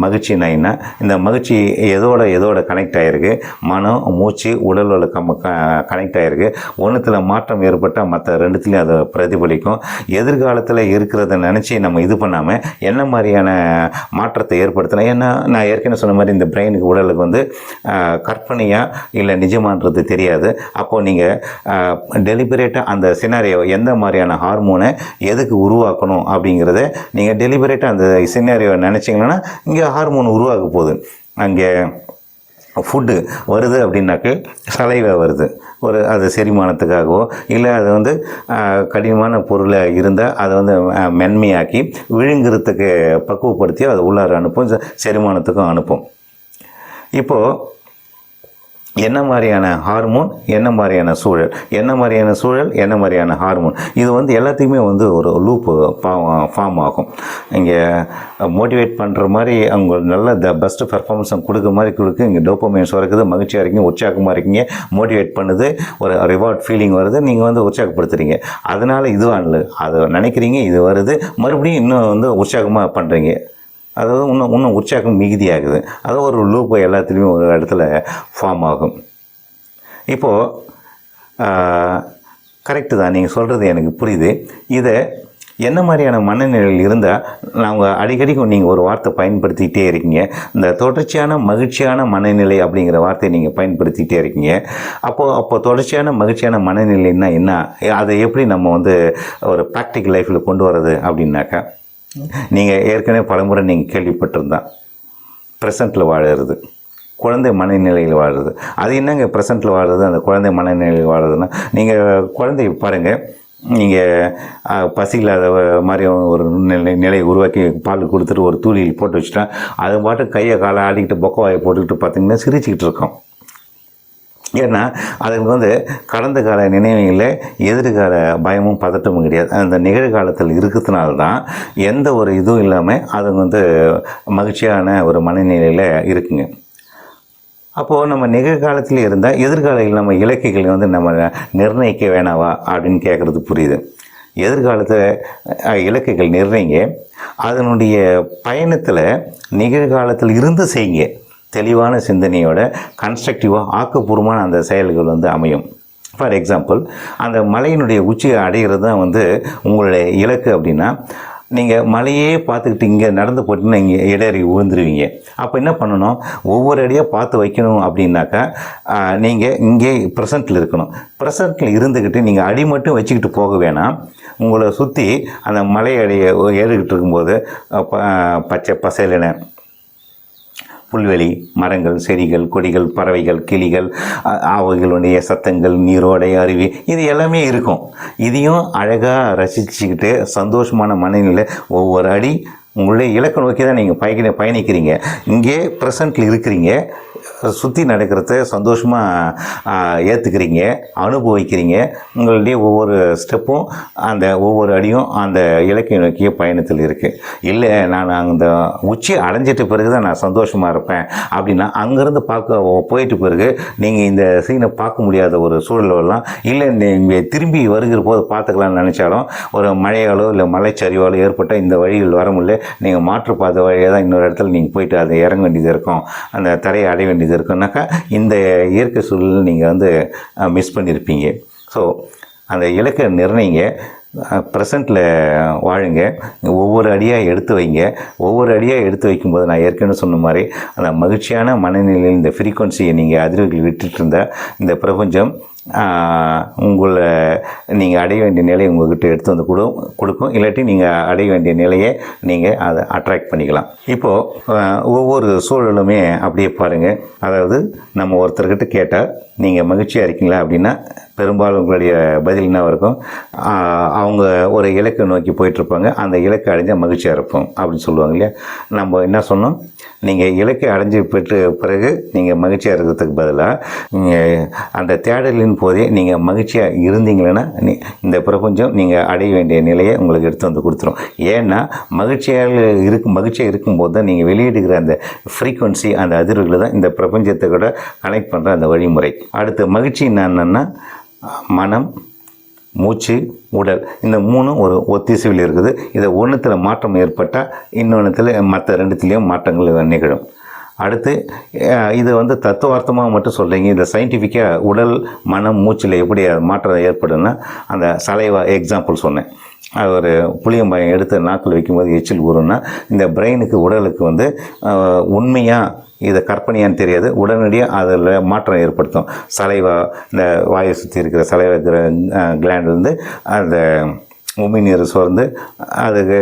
மகிழ்ச்சினா என்ன, இந்த மகிழ்ச்சி எதோட கனெக்ட் ஆகிருக்கு, மனம், மூச்சு, உடலோட கனெக்ட் ஆகிருக்கு. ஒன்றுத்தில் மாற்றம் ஏற்பட்டால் மற்ற ரெண்டுத்துலேயும் அதை பிரதிபலிக்கும். எதிர்காலத்தில் இருக்கிறத நினச்சி நம்ம இது பண்ணாமல் என்ன மாதிரியான மாற்றத்தை ஏற்படுத்தலாம். ஏன்னா நான் ஏற்கனவே சொன்ன மாதிரி இந்த பிரெயினுக்கு, உடலுக்கு வந்து கற்பனையாக இல்லை நிஜமானது தெரியாது. அப்போது நீங்கள் டெலிபரேட்டாக அந்த சினாரியோ எந்த மாதிரியான ஹார்மோனை எதுக்கு உருவாக்கணும் அப்படிங்கிறத நீங்கள் டெலிபரேட்டாக அந்த சினாரியோ நினச்சிங்கன்னா இங்கே ஹார்மோன் உருவாக்க போகுது. அங்கே ஃபுட்டு வருது அப்படின்னாக்க சலைவை வருது, அது செரிமானத்துக்காகவோ இல்லை அது வந்து கடினமான பொருளாக இருந்தால் அதை வந்து மென்மையாக்கி விழுங்குறதுக்கு பக்குவப்படுத்தி அதை உள்ளார அனுப்பும், செரிமானத்துக்கும் அனுப்பும். இப்போது என்ன மாதிரியான ஹார்மோன், என்ன மாதிரியான சூழல், என்ன மாதிரியான சூழல், என்ன மாதிரியான ஹார்மோன், இது வந்து எல்லாத்துக்குமே வந்து ஒரு லூப்பு ஃபார்ம் ஆகும். இங்கே மோட்டிவேட் பண்ணுற மாதிரி அவங்க நல்ல பெஸ்ட்டு பெர்ஃபார்மன்ஸை கொடுக்குற மாதிரி கொடுக்கு. இங்கே டோப்பமைன் சுரக்குது, மகிழ்ச்சியாக இருக்கீங்க, உற்சாகமாக இருக்கீங்க, மோட்டிவேட் பண்ணுது, ஒரு ரிவார்ட் ஃபீலிங் வருது, நீங்கள் வந்து உற்சாகப்படுத்துகிறீங்க. அதனால் இதுவானது அதை நினைக்கிறீங்க, இது வருது, மறுபடியும் இன்னும் வந்து உற்சாகமாக பண்ணுறீங்க. அதாவது இன்னும் உற்சாகம் மிகுதியாகுது. அது ஒரு லூப்பு எல்லாத்துலேயுமே ஒரு இடத்துல ஃபார்ம் ஆகும். இப்போது கரெக்டு தான், நீங்கள் சொல்கிறது எனக்கு புரியுது. இதை என்ன மாதிரியான மனநிலையில் இருந்தால் நாங்கள் அடிக்கடி நீங்கள் ஒரு வார்த்தை பயன்படுத்திக்கிட்டே இருக்கீங்க, இந்த தொடர்ச்சியான மகிழ்ச்சியான மனநிலை அப்படிங்கிற வார்த்தையை நீங்கள் பயன்படுத்திக்கிட்டே இருக்கீங்க. அப்போது தொடர்ச்சியான மகிழ்ச்சியான மனநிலைன்னா என்ன, அதை எப்படி நம்ம வந்து ஒரு ப்ராக்டிக்கல் லைஃப்பில் கொண்டு வர்றது அப்படின்னாக்கா, நீங்கள் ஏற்கனவே பலமுறை நீங்கள் கேள்விப்பட்டிருந்தான் ப்ரெசண்ட்டில் வாழறது, குழந்தை மனநிலையில் வாழுறது. அது என்னங்க ப்ரெசண்ட்டில் வாழுறது, அந்த குழந்தை மனநிலையில் வாழுறதுன்னா, நீங்கள் குழந்தைய பாருங்கள், நீங்கள் பசி இல்லாத மாதிரி ஒரு நிலையை உருவாக்கி பால் கொடுத்துட்டு ஒரு தூளியில் போட்டு வச்சுட்டா அது பாட்டு கையை காலை ஆடிக்கிட்டு பொக்கவாயை போட்டுக்கிட்டு பார்த்திங்கன்னா சிரிச்சுக்கிட்டு இருக்கோம். ஏன்னா அதுக்கு வந்து கடந்த கால நினைவுகளில் எதிர்கால பயமும் பதட்டமும் கிடையாது. அந்த நிகழ்காலத்தில் இருக்கிறதுனால தான் எந்த ஒரு இதுவும் இல்லாமல் அது வந்து மகிழ்ச்சியான ஒரு மனநிலையில் இருக்குங்க. அப்போது நம்ம நிகழ்காலத்தில் இருந்தால் எதிர்காலையில் நம்ம இலக்குகளை வந்து நம்ம நிர்ணயிக்க வேணாவா அப்படின்னு கேட்குறது புரியுது. எதிர்காலத்தில் இலக்குகள் நிர்ணயிங்க, அதனுடைய பயணத்தில் நிகழ்காலத்தில் இருந்து செய்யுங்க. தெளிவான சிந்தனையோட கன்ஸ்ட்ரக்டிவாக ஆக்கப்பூர்வமான அந்த செயல்கள் வந்து அமையும். ஃபார் எக்ஸாம்பிள், அந்த மலையினுடைய உச்சியை அடைகிறது தான் வந்து உங்களுடைய இலக்கு அப்படின்னா, நீங்கள் மலையே பார்த்துக்கிட்டு இங்கே நடந்து போட்டிங்கன்னா இங்கே இடறி விழுந்துருவீங்க. அப்போ என்ன பண்ணணும், ஒவ்வொரு அடியாக பார்த்து வைக்கணும் அப்படின்னாக்கா நீங்கள் இங்கே ப்ரெசண்ட்டில் இருக்கணும். ப்ரெசண்ட்டில் இருந்துக்கிட்டு நீங்கள் அடி மட்டும் வச்சுக்கிட்டு போக வேணாம். உங்களை சுற்றி அந்த மலை அடியை ஏறிக்கிட்டு இருக்கும்போது பச்சை பசேலென புல்வெளி, மரங்கள், செடிகள், கொடிகள், பறவைகள், கிளிகள், அவைகளுடைய சத்தங்கள், நீரோடை, அருவி, இது எல்லாமே இருக்கும். இதையும் அழகாக ரசிச்சுக்கிட்டு சந்தோஷமான மனநிலை ஒவ்வொரு அடி உங்களுடைய இலக்கை நோக்கி தான் நீங்கள் பயணிக்கிறீங்க. இங்கே ப்ரெசண்ட்டில் இருக்கிறீங்க, சுற்றி நடக்கிறத சந்தோஷமாக ஏற்றுக்கிறீங்க, அனுபவிக்கிறீங்க. உங்களுடைய ஒவ்வொரு ஸ்டெப்பும் அந்த ஒவ்வொரு அடியும் அந்த இலக்கை நோக்கிய பயணத்தில் இருக்குது. இல்லை நான் அந்த உச்சி அடைஞ்சிட்ட பிறகு தான் நான் சந்தோஷமாக இருப்பேன் அப்படின்னா அங்கேருந்து போயிட்டு பிறகு நீங்கள் இந்த சீனை பார்க்க முடியாத ஒரு சூழலெல்லாம் இல்லை, நீங்கள் திரும்பி வருகிற போது பார்த்துக்கலான்னு நினச்சாலும் ஒரு மழையாலோ இல்லை மலைச்சரிவாலோ ஏற்பட்டால் இந்த வழிகள் வர முடியல, நீங்கள் மாற்றுப்பாதை வழியாக தான் இன்னொரு இடத்துல நீங்கள் போயிட்டு அதை இறங்க வேண்டியது இருக்கும், அந்த தரையை அடைய வேண்டியது இருக்குன்னாக்கா இந்த இயற்கை சூழலில் நீங்கள் வந்து மிஸ் பண்ணியிருப்பீங்க. ஸோ அந்த இலக்கை நிர்ணயிங்க, ப்ரெசண்ட்டில் வாழுங்க, ஒவ்வொரு அடியாக எடுத்து வைங்க. ஒவ்வொரு அடியாக எடுத்து வைக்கும்போது நான் ஏற்கனவே சொன்ன மாதிரி அந்த மகிழ்ச்சியான மனநிலையில் இந்த ஃப்ரீக்வன்சியை நீங்கள் அதிர்வுகள் விட்டுட்டு இருந்தால் இந்த பிரபஞ்சம் உங்களை நீங்கள் அடைய வேண்டிய நிலையை உங்கள்கிட்ட எடுத்து வந்து கொடுக்கும். இல்லாட்டி நீங்கள் அடைய வேண்டிய நிலையை நீங்கள் அதை அட்ராக்ட் பண்ணிக்கலாம். இப்போது ஒவ்வொரு சூழலுமே அப்படியே பாருங்கள். அதாவது நம்ம ஒருத்தர்கிட்ட கேட்டால் நீங்கள் மகிழ்ச்சியாக இருக்கீங்களா அப்படின்னா பெரும்பாலும் உங்களுடைய பதில் என்ன இருக்கும், அவங்க ஒரு இலக்கை நோக்கி போயிட்டுருப்பாங்க, அந்த இலக்கை அடைஞ்சால் மகிழ்ச்சியாக இருப்போம் அப்படின்னு சொல்லுவாங்க இல்லையா. நம்ம என்ன சொன்னோம், நீங்கள் இலக்கை அடைஞ்சி பெற்று பிறகு நீங்கள் மகிழ்ச்சியாக இருக்கிறதுக்கு பதிலாக நீங்கள் அந்த தேடலின் போதே நீங்கள் மகிழ்ச்சியாக இருந்தீங்களன்னா இந்த பிரபஞ்சம் நீங்கள் அடைய வேண்டிய நிலையை உங்களுக்கு எடுத்து வந்து கொடுத்துரும். ஏன்னா மகிழ்ச்சியாக இருக்கும்போது தான் நீங்கள் வெளியிடுகிற அந்த ஃப்ரீக்வன்சி, அந்த அதிர்வுகளை தான் இந்த பிரபஞ்சத்தை கூட கனெக்ட் பண்ணுற அந்த வழிமுறை. அடுத்து மகிழ்ச்சி என்னன்னா மனம், மூச்சு, உடல், இந்த மூணும் ஒரு ஒத்திசைவில் இருக்குது. இதை ஒன்றுத்தில் மாற்றம் ஏற்பட்டால் இன்னொன்றுத்தில் மற்ற ரெண்டுத்துலேயும் மாற்றங்கள் நிகழும். அடுத்து இது வந்து தத்துவார்த்தமாக மட்டும் சொல்கிறீங்க, இந்த சயின்டிஃபிக்காக உடல், மனம், மூச்சில் எப்படி மாற்றம் ஏற்படுன்னா அந்த சலைவா எக்ஸாம்பிள் சொன்னேன். அது ஒரு புளியம்பாயம் எடுத்து நாக்கில் வைக்கும்போது எச்சில் ஊறுன்னா இந்த பிரெயினுக்கு, உடலுக்கு வந்து உண்மையாக இதை கற்பனையான்னு தெரியாது, உடனடியாக அதில் மாற்றம் ஏற்படுத்தும். சலைவா, இந்த வாயை சுற்றி இருக்கிற சலைவா கிளாண்ட்லேருந்து அந்த உமிழ்நீர் சோர்ந்து அதுக்கு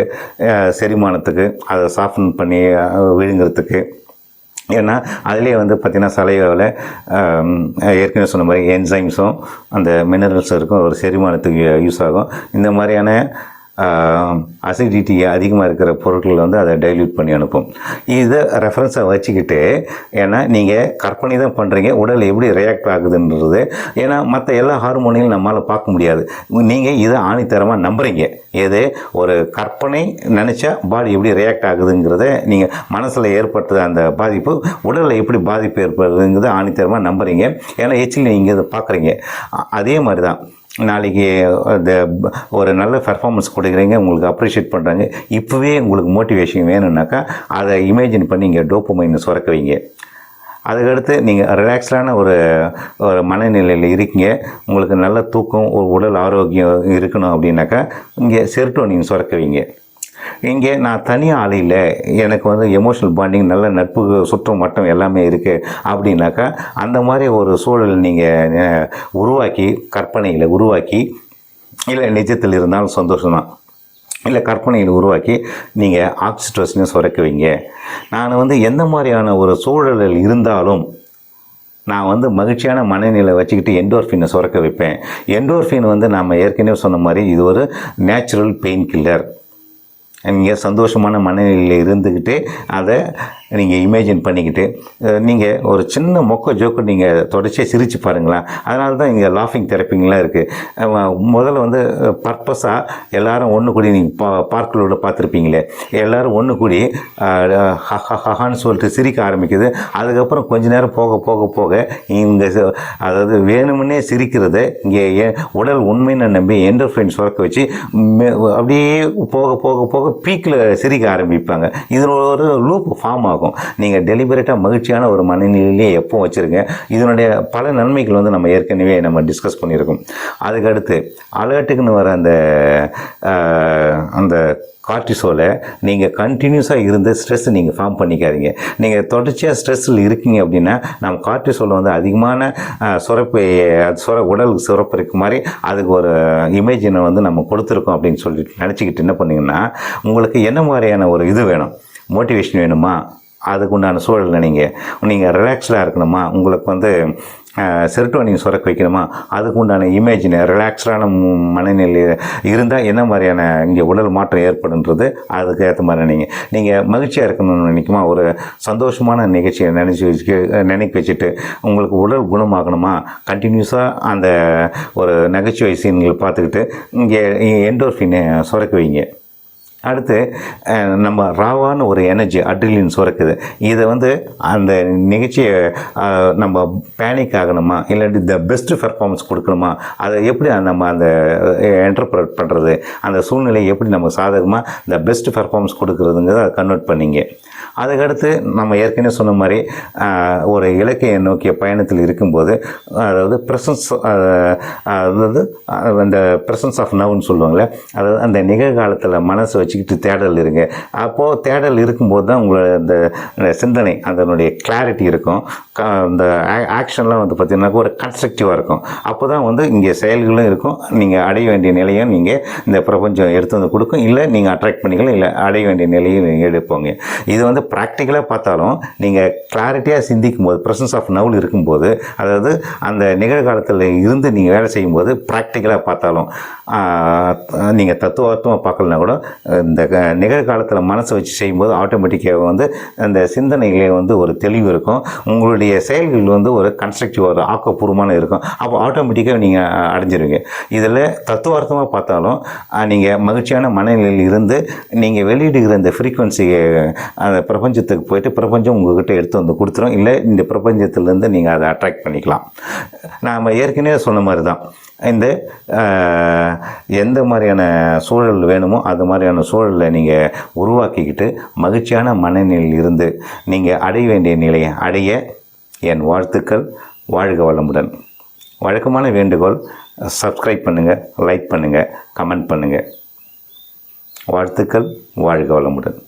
செரிமானத்துக்கு, அதை சாஃப்டன் பண்ணி விழுங்குறதுக்கு. ஏன்னா அதிலே வந்து பார்த்திங்கன்னா சலைவாவில் ஏற்கனவே சொன்ன மாதிரி என்சைம்ஸும் அந்த மினரல்ஸும் இருக்கும், ஒரு செரிமானத்துக்கு யூஸ் ஆகும். இந்த மாதிரியான அசிடிட்டி அதிகமாக இருக்கிற பொருட்கள் வந்து அதை டைல்யூட் பண்ணி அனுப்பும். இதை ரெஃபரன்ஸை வச்சுக்கிட்டு, ஏன்னா நீங்கள் கற்பனை தான் பண்ணுறீங்க உடல் எப்படி ரியாக்ட் ஆகுதுன்றது. ஏன்னா மற்ற எல்லா ஹார்மோனையும் நம்மளால் பார்க்க முடியாது. நீங்கள் இதை ஆணித்தரமாக நம்புகிறீங்க. எது ஒரு கற்பனை நினச்சா பாடி எப்படி ரியாக்ட் ஆகுதுங்கிறத நீங்கள் மனசில் ஏற்படுத்துகிற அந்த பாதிப்பு உடலில் எப்படி பாதிப்பு ஏற்படுறதுங்கிறத ஆணித்தரமாக நம்புகிறீங்க. ஏன்னா எச்சில் நீங்கள் இதை பார்க்குறீங்க. அதே மாதிரி தான் நாளைக்கு இந்த ஒரு நல்ல பெர்ஃபார்மன்ஸ் கொடுக்குறீங்க, உங்களுக்கு அப்ரிஷியேட் பண்ணுறாங்க. இப்போவே உங்களுக்கு மோட்டிவேஷன் வேணும்னாக்கா அதை இமேஜின் பண்ணி இங்கே டோப்பமைனை சுரக்க வைங்க. அதுக்கடுத்து நீங்கள் ரிலாக்ஸ்டான ஒரு மனநிலையில் இருக்கீங்க, உங்களுக்கு நல்ல தூக்கம், ஒரு உடல் ஆரோக்கியம் இருக்கணும் அப்படின்னாக்கா இங்கே செரோட்டோனின் சுரக்க வைங்க. இங்கே நான் தனியாக ஆள் இல்லை, எனக்கு வந்து எமோஷனல் பாண்டிங், நல்ல நட்பு சுற்றம் மட்டம் எல்லாமே இருக்குது அப்படின்னாக்கா அந்த மாதிரி ஒரு சூழல் நீங்கள் உருவாக்கி, கற்பனையில் உருவாக்கி, இல்லை நிஜத்தில் இருந்தாலும் சந்தோஷம்தான், இல்லை கற்பனையில் உருவாக்கி நீங்கள் ஆக்சிடோசினை சுரக்க வைங்க. நான் வந்து எந்த மாதிரியான ஒரு சூழலில் இருந்தாலும் நான் வந்து மகிழ்ச்சியான மனநிலை வச்சுக்கிட்டு என்டோர்ஃபினை சுரக்க வைப்பேன். என்டோர்ஃபின் வந்து நாம் ஏற்கனவே சொன்ன மாதிரி இது ஒரு நேச்சுரல் பெயின் கில்லர். நீங்கள் சந்தோஷமான மனநிலையில் இருந்துக்கிட்டு அதை நீங்கள் இமேஜின் பண்ணிக்கிட்டு நீங்கள் ஒரு சின்ன மொக்க ஜோக்கு நீங்கள் தொடர்ச்சியாக சிரித்து பாருங்களேன். அதனால தான் இங்கே லாஃபிங் தெரப்பிங்கெலாம் இருக்குது. முதல்ல வந்து பர்பஸாக எல்லோரும் ஒன்று கூடி நீங்கள் பார்க்கிலோட பார்த்துருப்பீங்களே, எல்லோரும் ஒன்று கூடி ஹஹான்னு சொல்லிட்டு சிரிக்க ஆரம்பிக்குது. அதுக்கப்புறம் கொஞ்ச நேரம் போக போக போக இங்கே அதாவது வேணுமுன்னே சிரிக்கிறத இங்கே உடல் உண்மைன்னு நம்பி என்டோர்ஃபின் சுரக்க வச்சு அப்படியே போக போக போக பீக்கில் சிரிக்க ஆரம்பிப்பாங்க. இதில் ஒரு லூப் ஃபார்ம் ஆகும். நீங்கள் டெலிபரேட்டாக மகிழ்ச்சியான ஒரு மனநிலையிலே எப்போ வச்சுருங்க. இதனுடைய பல நன்மைகள் வந்து நம்ம ஏற்கனவே நம்ம டிஸ்கஸ் பண்ணியிருக்கோம். அதுக்கடுத்து அலர்ட்டுக்குன்னு வர அந்த கார்டிசோலை நீங்கள் கண்டினியூஸாக இருந்து ஸ்ட்ரெஸ் நீங்கள் ஃபார்ம் பண்ணிக்காதீங்க. நீங்கள் தொடர்ச்சியாக ஸ்ட்ரெஸ்ஸில் இருக்கீங்க அப்படின்னா நம்ம கார்டிசோலை வந்து அதிகமான சுரப்பு உடல் சுரப்பு இருக்க மாதிரி அதுக்கு ஒரு இமேஜினை வந்து நம்ம கொடுத்துருக்கோம் அப்படின்னு சொல்லிட்டு நினச்சிக்கிட்டு என்ன பண்ணிங்கன்னா, உங்களுக்கு என்ன மாதிரியான ஒரு இது வேணும், மோட்டிவேஷன் வேணுமா, அதுக்கு உண்டான சூழலில் நீங்கள் ரிலாக்ஸ்டாக இருக்கணுமா, உங்களுக்கு வந்து செரோட்டோனின் சுரக்க வைக்கணுமா, அதுக்கு உண்டான இமேஜினை ரிலாக்ஸ்டான மனநிலை இருந்தால் என்ன மாதிரியான இங்கே உடல் மாற்றம் ஏற்படுன்றது அதுக்கு ஏற்ற மாதிரி நீங்கள் மகிழ்ச்சியாக இருக்கணும்னு நினைக்குமா, ஒரு சந்தோஷமான நிகழ்ச்சியை நினைக்க வச்சுட்டு உங்களுக்கு உடல் குணமாகணுமா, கண்டினியூஸாக அந்த ஒரு நகைச்சுவை சீன்களை பார்த்துக்கிட்டு இங்கே என்டோர்ஃபினை சுரக்க வைங்க. அடுத்து நம்ம ராவான ஒரு எனர்ஜி அட்ரிலின் சுரக்குது. இதை வந்து அந்த நிகழ்ச்சியை நம்ம பேனிக் ஆகணுமா, இல்லாட்டி த பெஸ்ட்டு பெர்ஃபார்மன்ஸ் கொடுக்கணுமா, அதை எப்படி நம்ம அந்த என்டர்பிரட் பண்ணுறது, அந்த சூழ்நிலையை எப்படி நம்ம சாதகமாக த பெஸ்ட்டு பெர்ஃபார்மன்ஸ் கொடுக்குறதுங்கிறத அதை கன்வெர்ட் பண்ணிங்க. அதுக்கடுத்து நம்ம ஏற்கனவே சொன்ன மாதிரி ஒரு இலக்கையை நோக்கிய பயணத்தில் இருக்கும்போது அதாவது ப்ரெசன்ஸ், அதாவது அந்த ப்ரெசன்ஸ் ஆஃப் நவ்னு சொல்லுவாங்களே, அதாவது அந்த நிகழ்காலத்தில் மனசை வச்சுக்கிட்டு தேடல் இருங்க. அப்போது தேடல் இருக்கும்போது தான் உங்களோட அந்த சிந்தனை அதனுடைய கிளாரிட்டி இருக்கும். இந்த ஆக்ஷன்லாம் வந்து பார்த்திங்கனாக்கா ஒரு கன்ஸ்ட்ரக்டிவாக இருக்கும். அப்போ தான் வந்து இங்கே செயல்களும் இருக்கும், நீங்கள் அடைய வேண்டிய நிலையும் நீங்கள் இந்த பிரபஞ்சம் எடுத்து வந்து கொடுக்கும், இல்லை நீங்கள் அட்ராக்ட் பண்ணிக்கலாம், இல்லை அடைய வேண்டிய நிலையும் நீங்கள் எடுப்போங்க. இது வந்து ப்ராக்டிக்கலாக பார்த்தாலும் நீங்கள் கிளாரிட்டியாக சிந்திக்கும் போது, ப்ரெசன்ஸ் ஆஃப் நவுல் இருக்கும்போது, அதாவது அந்த நிகழ்காலத்தில் இருந்து நீங்கள் வேலை செய்யும்போது ப்ராக்டிக்கலாக பார்த்தாலும் நீங்கள் தத்துவார்த்தமாக பார்க்கலனா கூட இந்த நிகழ்காலத்தில் மனசை வச்சு செய்யும்போது ஆட்டோமேட்டிக்காக வந்து அந்த சிந்தனைகளே வந்து ஒரு தெளிவு இருக்கும், உங்களுடைய செயல்கள் வந்து ஒரு கன்ஸ்ட்ரக்டிவ் ஒரு ஆக்கப்பூர்வமான இருக்கும். அப்போ ஆட்டோமேட்டிக்காக நீங்கள் அடைஞ்சிருவீங்க. இதில் தத்துவார்த்தமாக பார்த்தாலும் நீங்கள் மகிழ்ச்சியான மனநிலையில் இருந்து நீங்கள் வெளியிடுகிற இந்த ஃப்ரீக்குவன்சியை அந்த பிரபஞ்சத்துக்கு போயிட்டு பிரபஞ்சம் உங்கள்கிட்ட எடுத்து வந்து கொடுத்துரும், இல்லை இந்த பிரபஞ்சத்திலேருந்து நீங்கள் அதை அட்ராக்ட் பண்ணிக்கலாம். நாம் ஏற்கனவே சொன்ன மாதிரி தான் இந்த எந்த மாதிரியான சூழல் வேணுமோ அது மாதிரியான சூழலில் நீங்கள் உருவாக்கிக்கிட்டு மகிழ்ச்சியான மனநிலையில் இருந்து நீங்கள் அடைய வேண்டிய நிலையை அடைய என் வாழ்த்துக்கள். வாழ்க வளமுடன். வழக்கமான வேண்டுகோள், சப்ஸ்கிரைப் பண்ணுங்கள், லைக் பண்ணுங்கள், கமெண்ட் பண்ணுங்கள். வாழ்த்துக்கள். வாழ்க வளமுடன்.